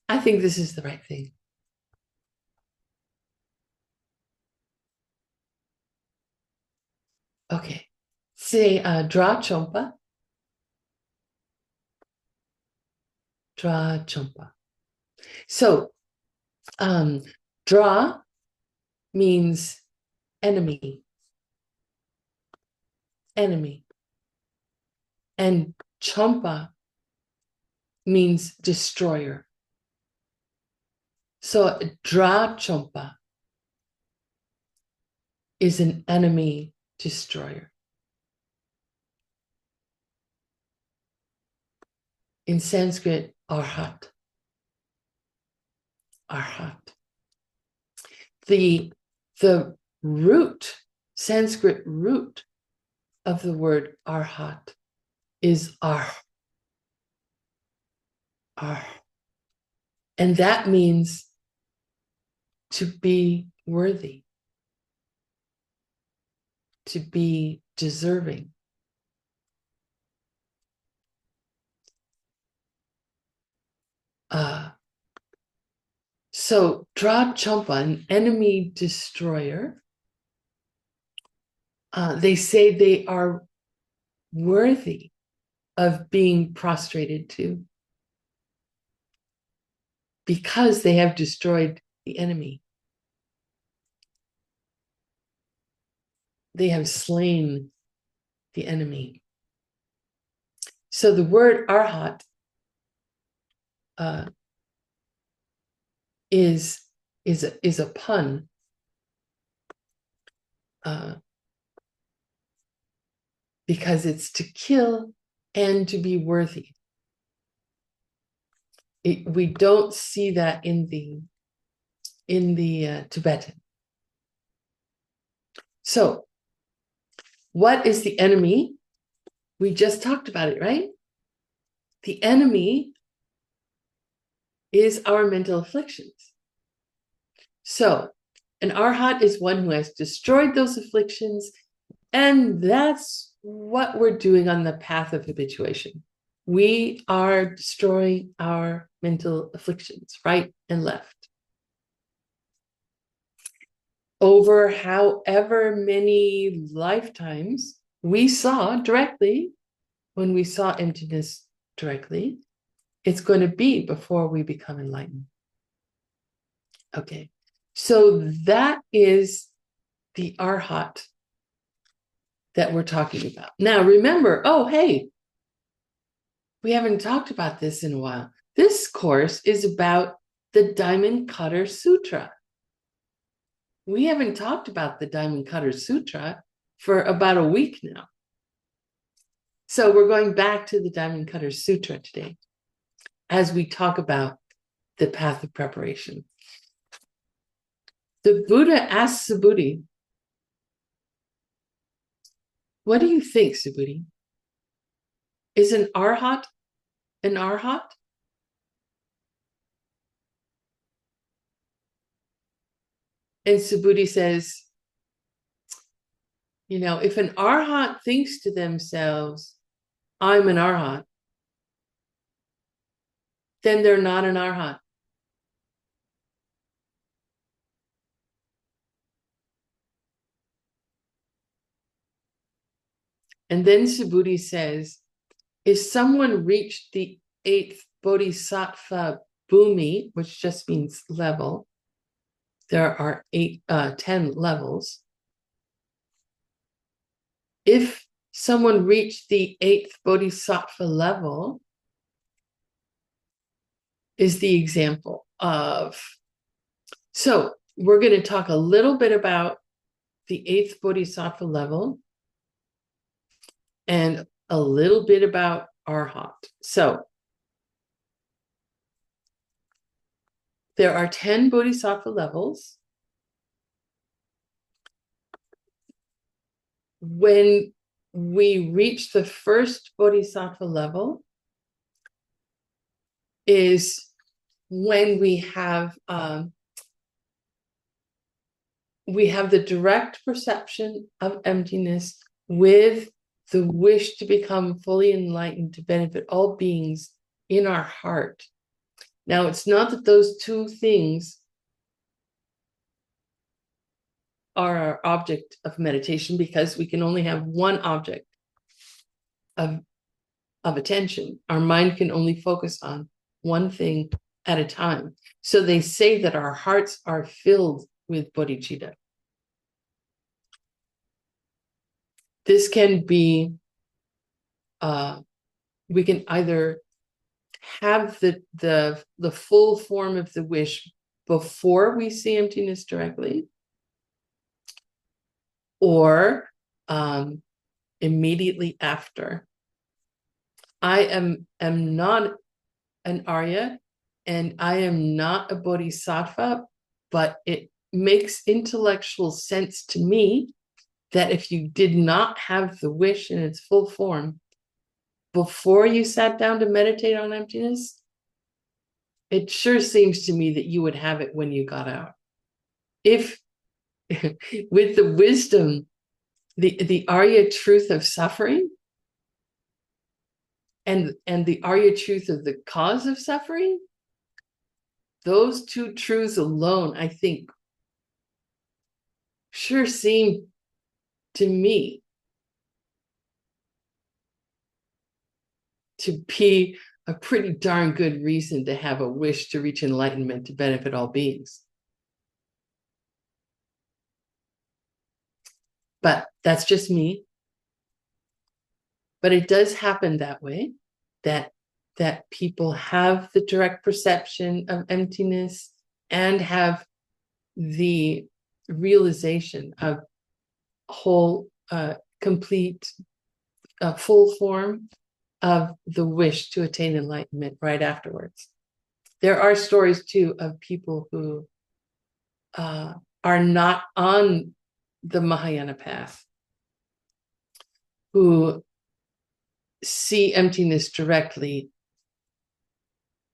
I think this is the right thing. Okay. Say dra chompa. Dra chompa. So, dra means enemy, enemy. And chompa means destroyer. So dra chompa is an enemy destroyer. In Sanskrit, arhat. Arhat. The root, Sanskrit root of the word arhat is ar. Ar. And that means to be worthy, to be deserving. So Dra Champa, an enemy destroyer, they say they are worthy of being prostrated to because they have destroyed the enemy. They have slain the enemy. So the word arhat is a pun because it's to kill and to be worthy. We don't see that in the Tibetan. So, what is the enemy? We just talked about it, right? The enemy is our mental afflictions. So, an arhat is one who has destroyed those afflictions, and that's what we're doing on the path of habituation. We are destroying our mental afflictions, right and left. Over however many lifetimes we saw directly, when we saw emptiness directly, it's going to be before we become enlightened. Okay, so that is the arhat that we're talking about. Now, remember, oh, hey, we haven't talked about this in a while. This course is about the Diamond Cutter Sutra. We haven't talked about the Diamond Cutter Sutra for about a week now. So we're going back to the Diamond Cutter Sutra today as we talk about the path of preparation. The Buddha asked Subhuti, what do you think, Subhuti? Is an arhat an arhat? And Subhuti says, If an arhat thinks to themselves, I'm an arhat, then they're not an arhat. And then Subhuti says, if someone reached the 8th bodhisattva bhumi, which just means level, there are 10 levels. If someone reached the 8th bodhisattva level, is the example of. So we're going to talk a little bit about the 8th bodhisattva level and a little bit about arhat. So there are 10 bodhisattva levels. When we reach the first bodhisattva level is when we have the direct perception of emptiness with the wish to become fully enlightened to benefit all beings in our heart. Now, it's not that those two things are our object of meditation, because we can only have one object of attention. Our mind can only focus on one thing at a time. So they say that our hearts are filled with bodhicitta. This can be, we can either have the full form of the wish before we see emptiness directly, or immediately after. I am not an Arya, and I am not a bodhisattva, but it makes intellectual sense to me that if you did not have the wish in its full form before you sat down to meditate on emptiness, it sure seems to me that you would have it when you got out. If with the wisdom, the Arya truth of suffering and the Arya truth of the cause of suffering, those two truths alone, I think, sure seem to me to be a pretty darn good reason to have a wish to reach enlightenment to benefit all beings. But that's just me. But it does happen that way, that people have the direct perception of emptiness and have the realization of whole, complete, full form of the wish to attain enlightenment right afterwards. There are stories too of people who are not on the Mahayana path, who see emptiness directly,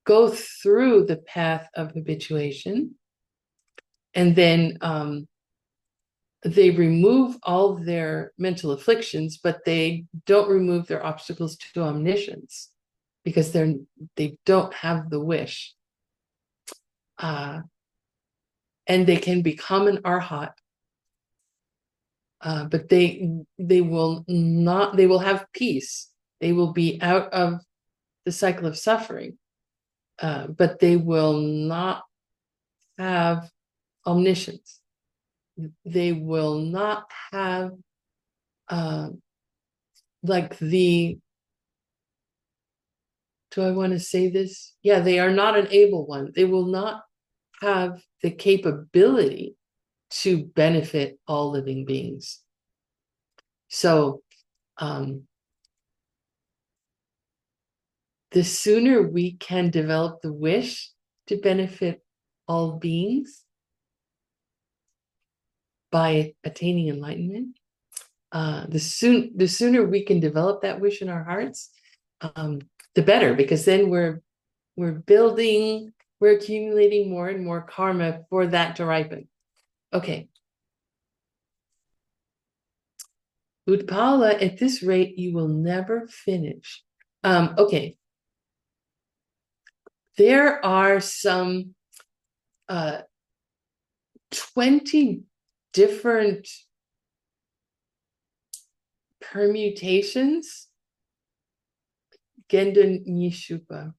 go through the path of habituation, and then they remove all their mental afflictions, but they don't remove their obstacles to omniscience because they don't have the wish. And they can become an arhat, but they will have peace. They will be out of the cycle of suffering, but they will not have omniscience. They will not have like the, do I want to say this? Yeah, they are not an able one. They will not have the capability to benefit all living beings. So the sooner we can develop the wish to benefit all beings by attaining enlightenment, the sooner we can develop that wish in our hearts, the better, because then we're building, we're accumulating more and more karma for that to ripen. Okay. Utpala, at this rate, you will never finish. Okay. There are some 20 different permutations. Genden Nishupa.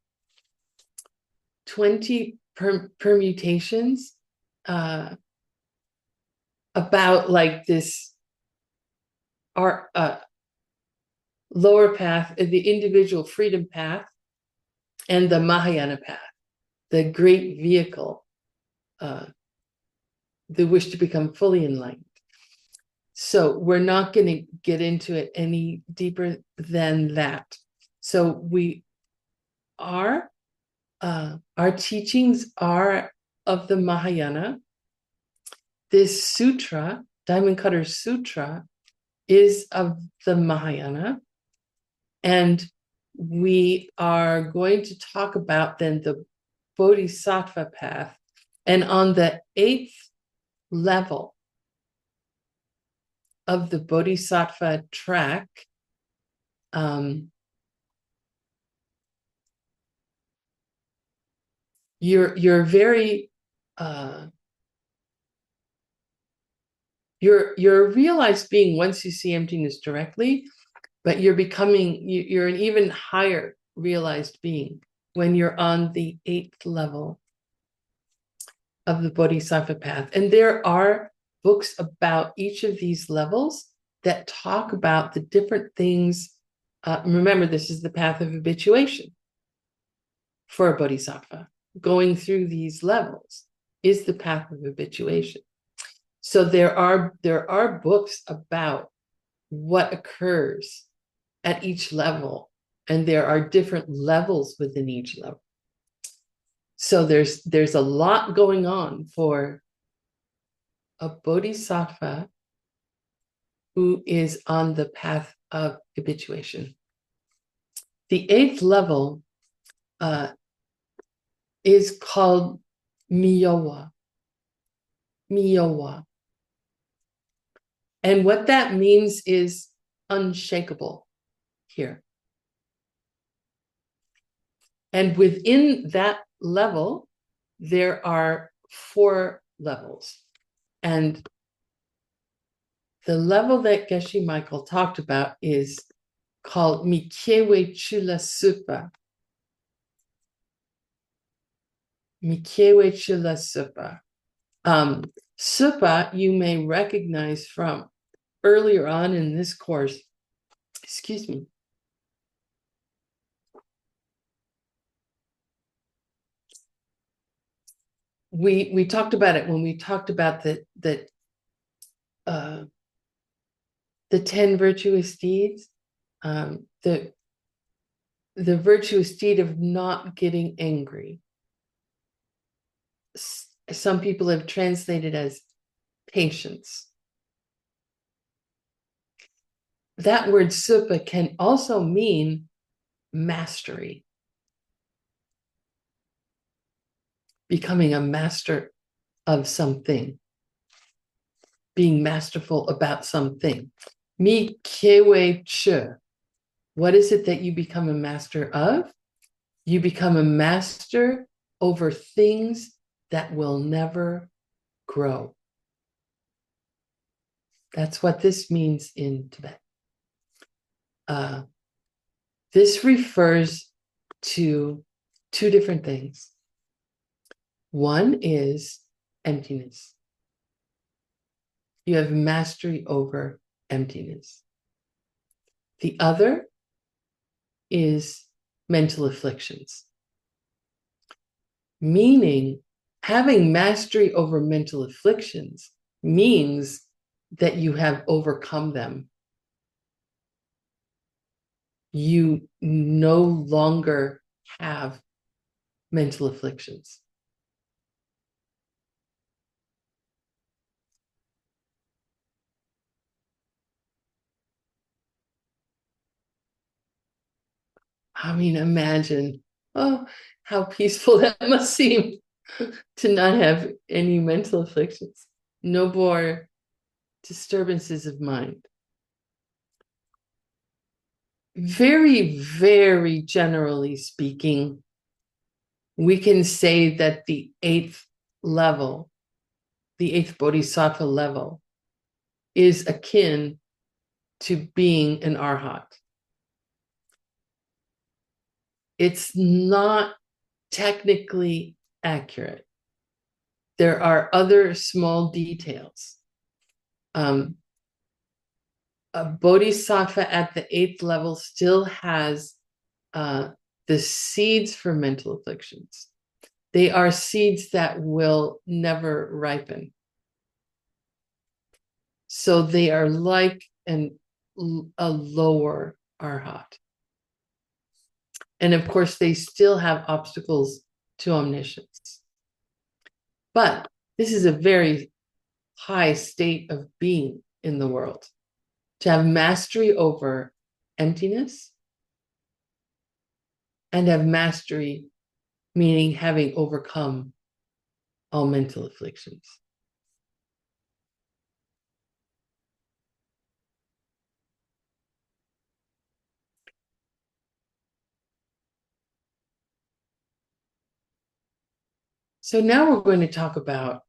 20 permutations about like this our lower path, the individual freedom path, and the Mahayana path, the great vehicle, the wish to become fully enlightened. So we're not going to get into it any deeper than that. So we are, our teachings are of the Mahayana. This sutra, Diamond Cutter Sutra, is of the Mahayana. And we are going to talk about then the Bodhisattva path. And on the 8th level of the Bodhisattva track, you're very you're a realized being once you see emptiness directly, but you're an even higher realized being when you're on the 8th level of the Bodhisattva path. And there are books about each of these levels that talk about the different things. Remember, this is the path of habituation for a Bodhisattva. Going through these levels is the path of habituation. So there are books about what occurs at each level, and there are different levels within each level. So there's a lot going on for a Bodhisattva who is on the path of habituation. The 8th level is called Miyowa. Miyowa. And what that means is unshakable here. And within that level, there are 4 levels. And the level that Geshe Michael talked about is called Mikyewe Chula Supa. Mikyewe Chula Supa. Supa, you may recognize from earlier on in this course. Excuse me. We talked about it when we talked about the 10 virtuous deeds, the virtuous deed of not getting angry. Some people have translated as patience. That word supa can also mean mastery. Becoming a master of something. Being masterful about something. Mi kyewe che. What is it that you become a master of? You become a master over things that will never grow. That's what this means in Tibet. This refers to 2 different things. One is emptiness. You have mastery over emptiness. The other is mental afflictions. Meaning, having mastery over mental afflictions means that you have overcome them. You no longer have mental afflictions. I mean, imagine, how peaceful that must seem to not have any mental afflictions, no more disturbances of mind. very, very generally speaking, we can say that the eighth level, the eighth bodhisattva level, is akin to being an arhat. It's not technically accurate. There are other small details. A bodhisattva at the eighth level still has the seeds for mental afflictions. They are seeds that will never ripen. So they are like a lower arhat. And of course, they still have obstacles to omniscience. But this is a very high state of being in the world. To have mastery over emptiness and have mastery, meaning having overcome all mental afflictions. So now we're going to talk about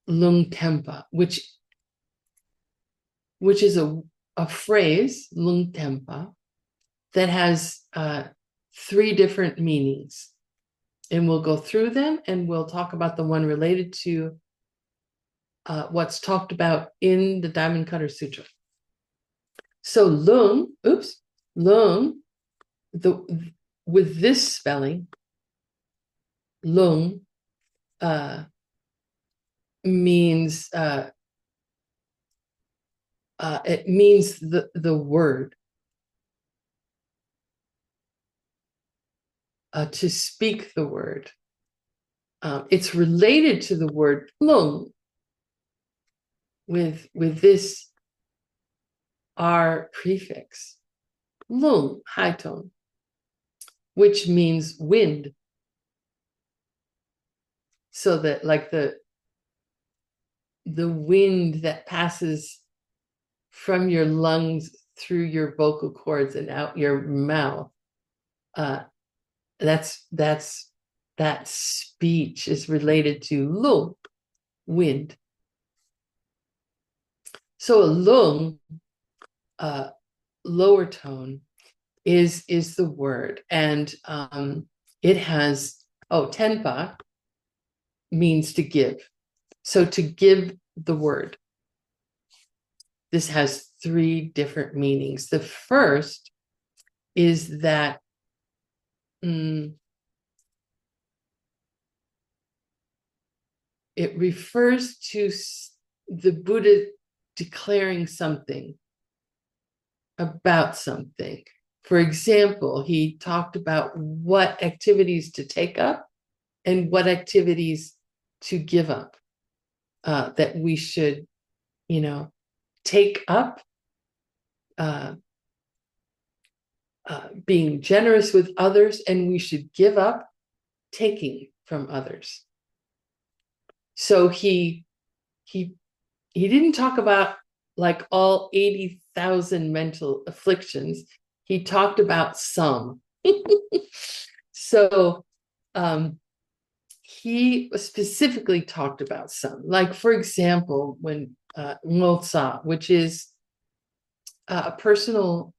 Lung Tempa, which is a phrase, Lung Tempa, that has three different meanings. And we'll go through them and we'll talk about the one related to what's talked about in the Diamond Cutter Sutra. So lung, with this spelling, lung means it means the word, to speak the word. It's related to the word lung with this R prefix, lung, high tone, which means wind. So that like the wind that passes from your lungs through your vocal cords and out your mouth, that speech is related to lung, wind. So a lung, lower tone, is the word, and it has tenpa means to give. So to give the word. This has three different meanings. The first is that it refers to the Buddha declaring something about something. For example, he talked about what activities to take up and what activities to give up, that we should, take up being generous with others, and we should give up taking from others. So he didn't talk about like all 80,000 mental afflictions. He talked about some. So he specifically talked about some. Like, for example, when Ngotsa, which is a personal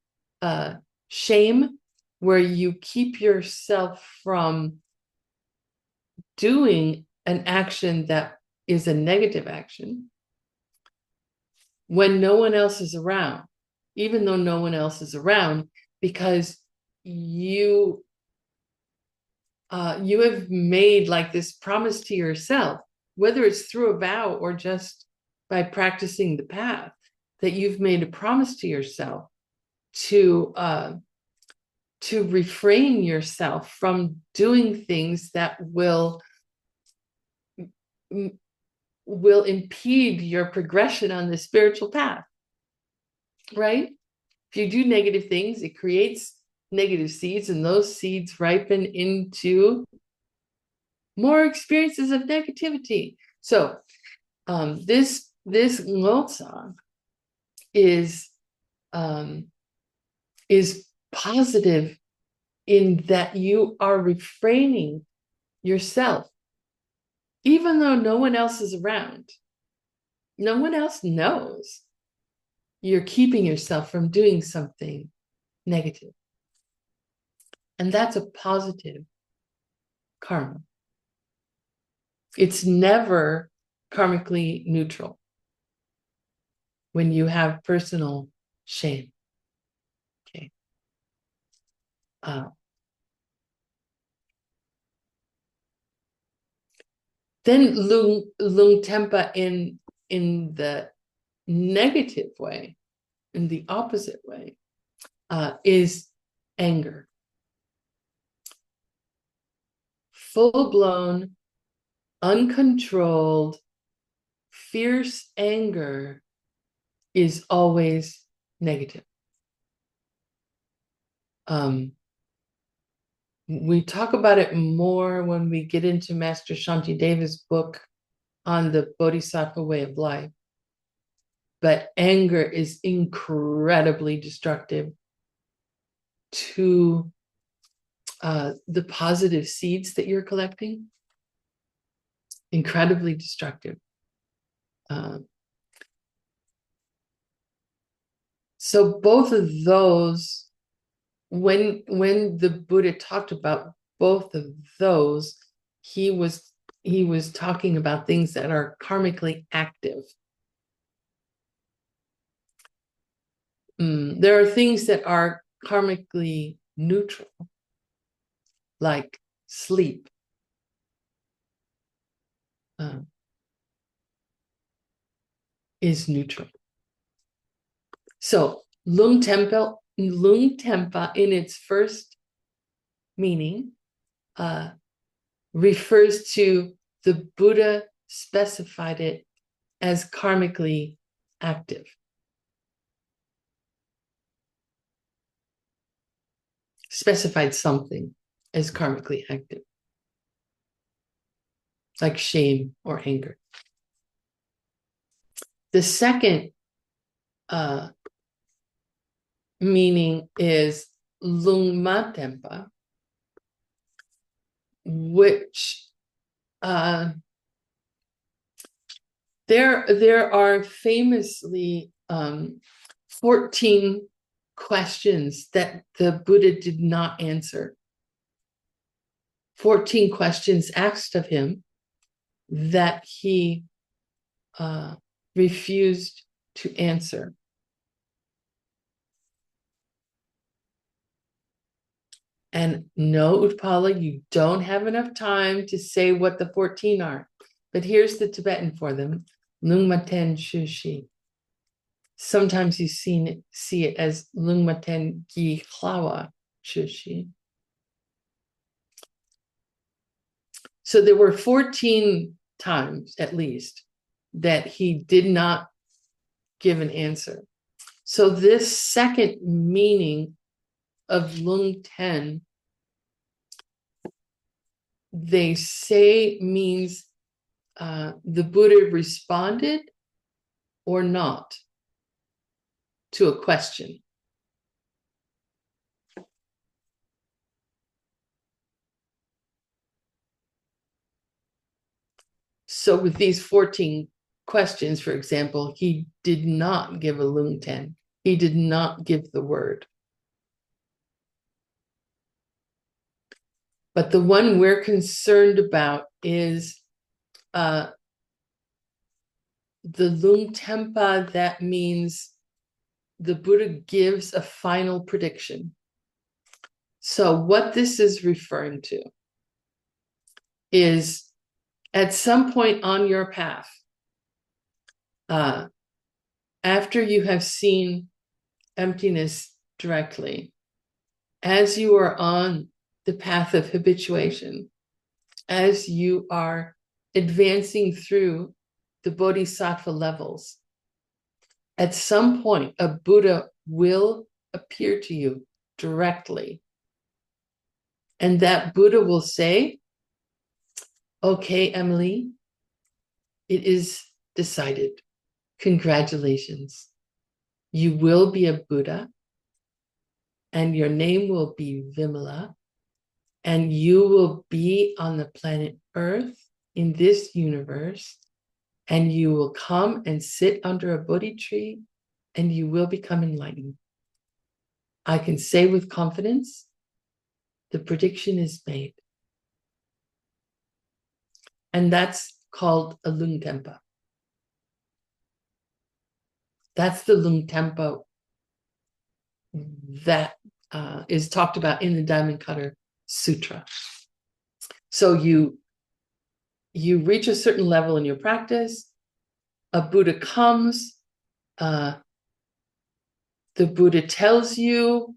shame, where you keep yourself from doing an action that is a negative action when no one else is around, even though no one else is around, because you have made like this promise to yourself, whether it's through a vow or just by practicing the path, that you've made a promise to yourself to refrain yourself from doing things that will impede your progression on the spiritual path, right? If you do negative things, it creates negative seeds, and those seeds ripen into more experiences of negativity. So this Ngotsa is positive in that you are refraining yourself, even though no one else is around. No one else knows. You're keeping yourself from doing something negative. And that's a positive karma. It's never karmically neutral when you have personal shame. Okay. Then lung tempa in the negative way, in the opposite way, is anger. Full-blown, uncontrolled, fierce anger is always negative. We talk about it more when we get into Master Shantideva's book on the Bodhisattva way of life. But anger is incredibly destructive to the positive seeds that you're collecting. Incredibly destructive. So both of those, when the Buddha talked about both of those, he was talking about things that are karmically active. There are things that are karmically neutral, like sleep. Is neutral. So lung tempa in its first meaning refers to the Buddha specified it as karmically active. Specified something as karmically active, like shame or anger. The second meaning is lungma tempa, which there are famously 14 questions that the Buddha did not answer. 14 questions asked of him that he refused to answer. And no, Utpala, you don't have enough time to say what the 14 are. But here's the Tibetan for them. Lungmaten Shushi. Sometimes you see it as Lungmaten Gi Hlawa Shushi. So there were 14 times, at least, that he did not give an answer. So this second meaning of Lung Ten, they say means the Buddha responded or not to a question. So with these 14 questions, for example, he did not give a Lung Ten. He did not give the word. But the one we're concerned about is the Lung Tempa, that means the Buddha gives a final prediction. So what this is referring to is at some point on your path, after you have seen emptiness directly, as you are on the path of habituation, as you are advancing through the bodhisattva levels, at some point, a Buddha will appear to you directly. And that Buddha will say, okay, Emily, it is decided. Congratulations. You will be a Buddha, and your name will be Vimala, and you will be on the planet Earth in this universe, and you will come and sit under a Bodhi tree, and you will become enlightened. I can say with confidence, the prediction is made. And that's called a lung tempa. That's the lung tempa that is talked about in the Diamond Cutter Sutra. So you reach a certain level in your practice, a Buddha comes, the Buddha tells you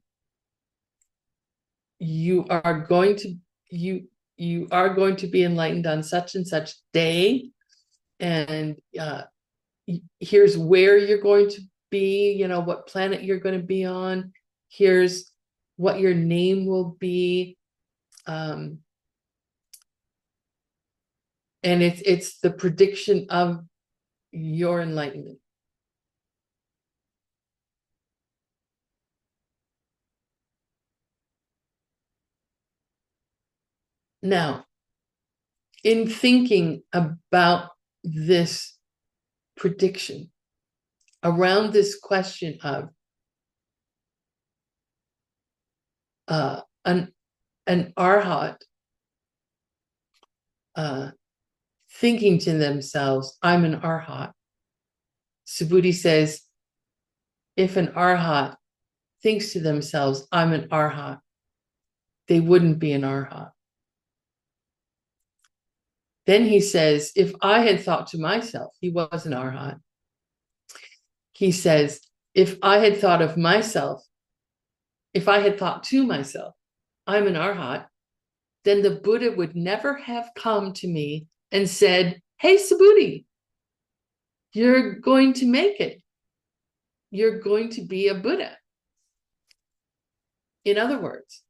you are going to be enlightened on such and such day, and here's where you're going to be, what planet you're going to be on, here's what your name will be, and it's the prediction of your enlightenment. Now, in thinking about this prediction, around this question of an arhat thinking to themselves, I'm an arhat. Subhuti says, if an arhat thinks to themselves, I'm an arhat, they wouldn't be an arhat. Then he says, if I had thought to myself, he was an arhat. He says, if I had thought of myself, if I had thought to myself, I'm an arhat, then the Buddha would never have come to me and said, hey, Subhuti, you're going to make it. You're going to be a Buddha. In other words,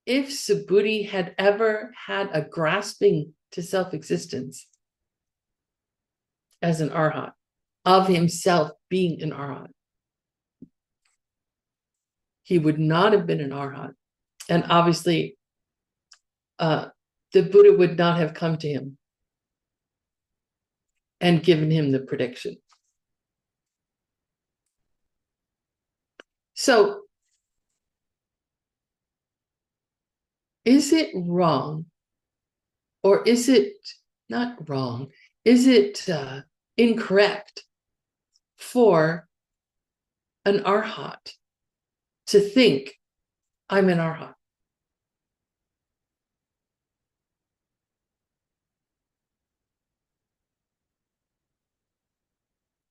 if Subhuti had ever had a grasping to self-existence as an arhat, of himself being an arhat, he would not have been an arhat. And obviously, the Buddha would not have come to him and given him the prediction. So, is it wrong, or is it not wrong? Is it incorrect for an arhat to think, I'm an arhat?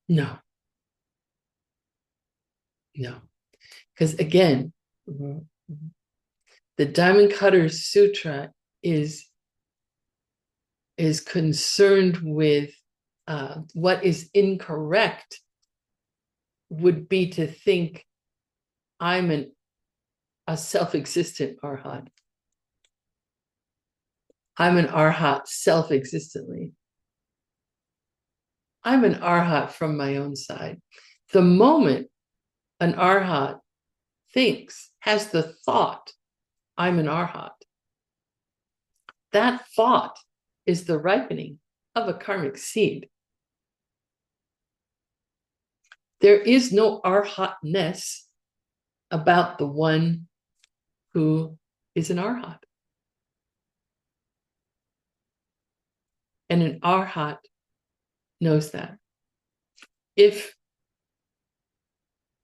No. No. Because again, the Diamond Cutter Sutra is concerned with what is incorrect would be to think I'm a self-existent arhat. I'm an arhat self-existently. I'm an arhat from my own side. The moment an arhat thinks, has the thought, I'm an arhat, that thought is the ripening of a karmic seed. There is no arhatness about the one who is an arhat. And an arhat knows that. If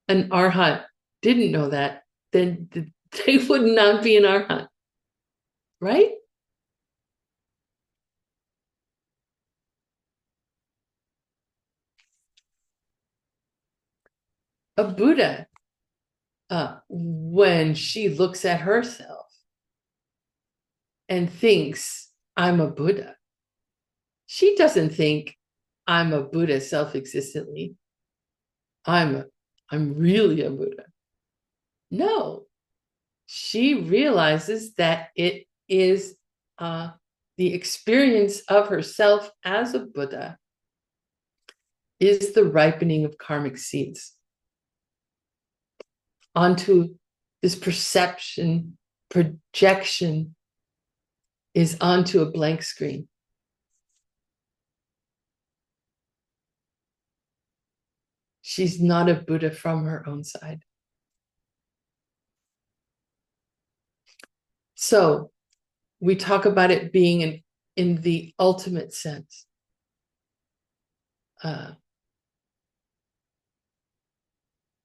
an arhat didn't know that, then they would not be an arhat, right? A Buddha, when she looks at herself and thinks, I'm a Buddha, she doesn't think, I'm a Buddha self-existently. I'm really a Buddha. No, she realizes that it is the experience of herself as a Buddha is the ripening of karmic seeds onto this perception, projection is onto a blank screen. She's not a Buddha from her own side. So we talk about it being in the ultimate sense.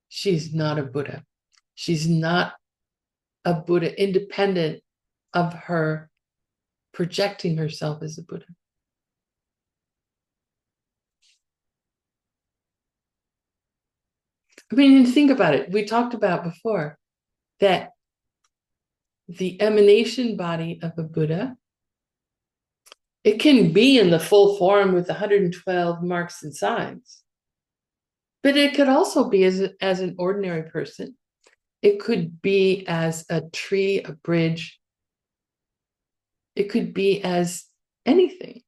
She's not a Buddha. She's not a Buddha independent of her projecting herself as a Buddha. I mean, think about it. We talked about before that the emanation body of a Buddha, it can be in the full form with 112 marks and signs, but it could also be as an ordinary person. It could be as a tree, a bridge. It could be as anything.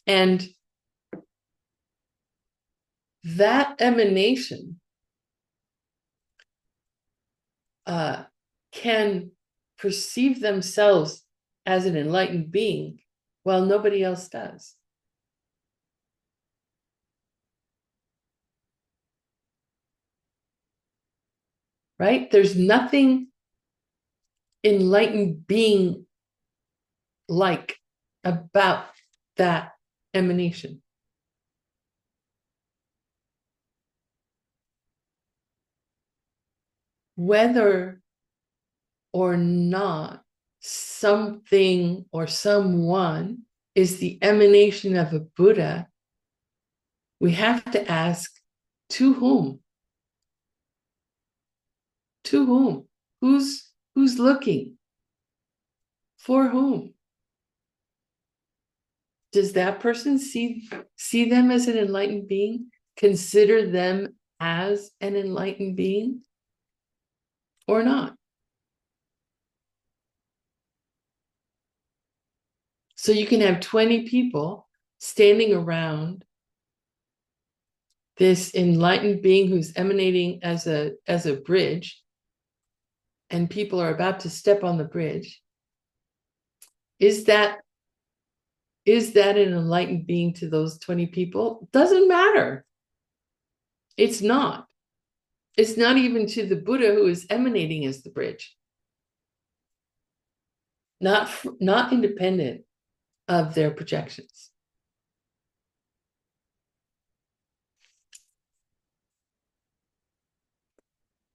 And that emanation can perceive themselves as an enlightened being while nobody else does. Right? There's nothing enlightened being like about that emanation. Whether or not something or someone is the emanation of a Buddha, we have to ask, to whom? To whom? Who's looking? For whom? Does that person see them as an enlightened being? Consider them as an enlightened being? Or not? So you can have 20 people standing around this enlightened being who's emanating as a bridge, and people are about to step on the bridge. Is that an enlightened being to those 20 people? Doesn't matter. It's not. It's not even to the Buddha who is emanating as the bridge. Not independent of their projections.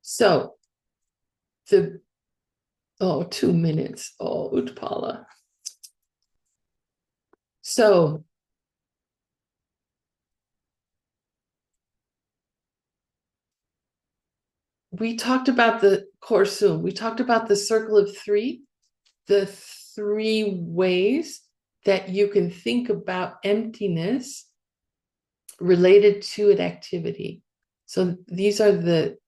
So 2 minutes. Oh, Utpala. So we talked about the Korsum. We talked about the circle of three, the three ways that you can think about emptiness related to an activity. So these are the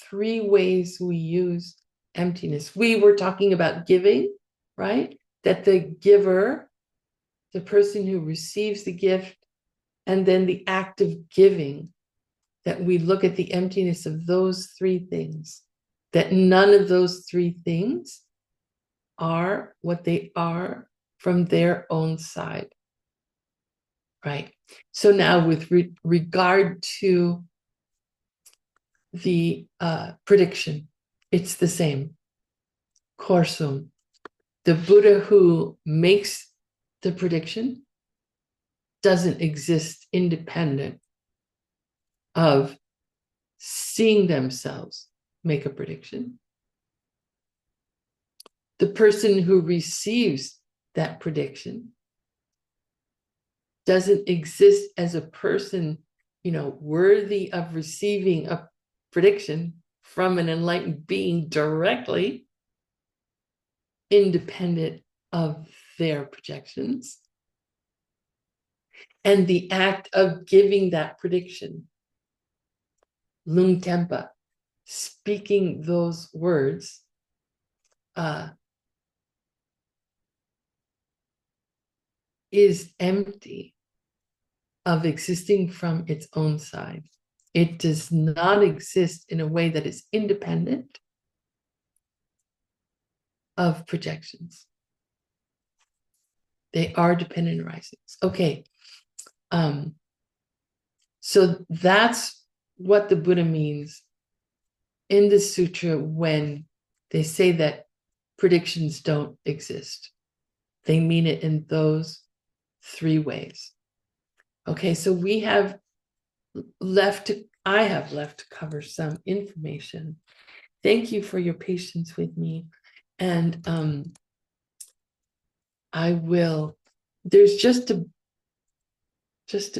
three ways we use emptiness. We were talking about giving, right? That the giver, the person who receives the gift, and then the act of giving, that we look at the emptiness of those three things, that none of those three things are what they are from their own side. Right. So now with regard to the prediction, it's the same. Korsum, the Buddha who makes the prediction doesn't exist independent of seeing themselves make a prediction. The person who receives that prediction doesn't exist as a person, worthy of receiving a prediction from an enlightened being directly, independent of their projections. And the act of giving that prediction, Lung Tempa, speaking those words, is empty. of existing from its own side. It does not exist in a way that is independent of projections. They are dependent arisings. Okay. So that's what the Buddha means in the sutra when they say that predictions don't exist. They mean it in those three ways. Okay, so we have I have left to cover some information. Thank you for your patience with me. And I will, there's just a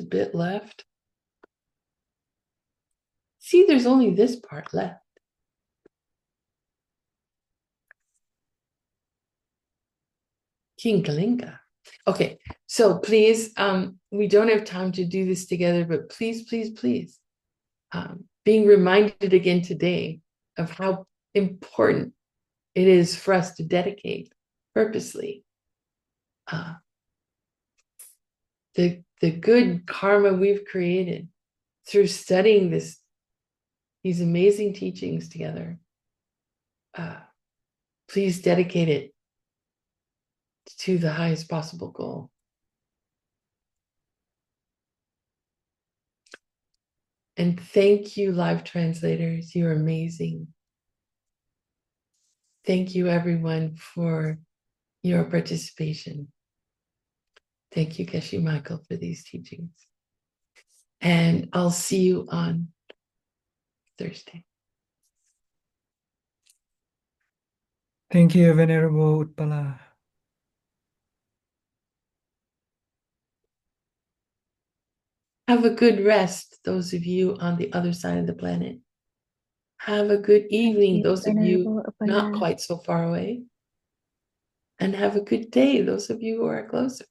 bit left. See, there's only this part left. Kinkalinka. Okay, so please, we don't have time to do this together, but please, please, please, being reminded again today of how important it is for us to dedicate purposely the good karma we've created through studying these amazing teachings together. Please dedicate it to the highest possible goal. And thank you, live translators. You're amazing. Thank you, everyone, for your participation. Thank you, Geshe Michael, for these teachings. And I'll see you on Thursday.
Thank you, Venerable Utpala.
Have a good rest, those of you on the other side of the planet. Have a good evening, those of you not quite so far away. And have a good day, those of you who are closer.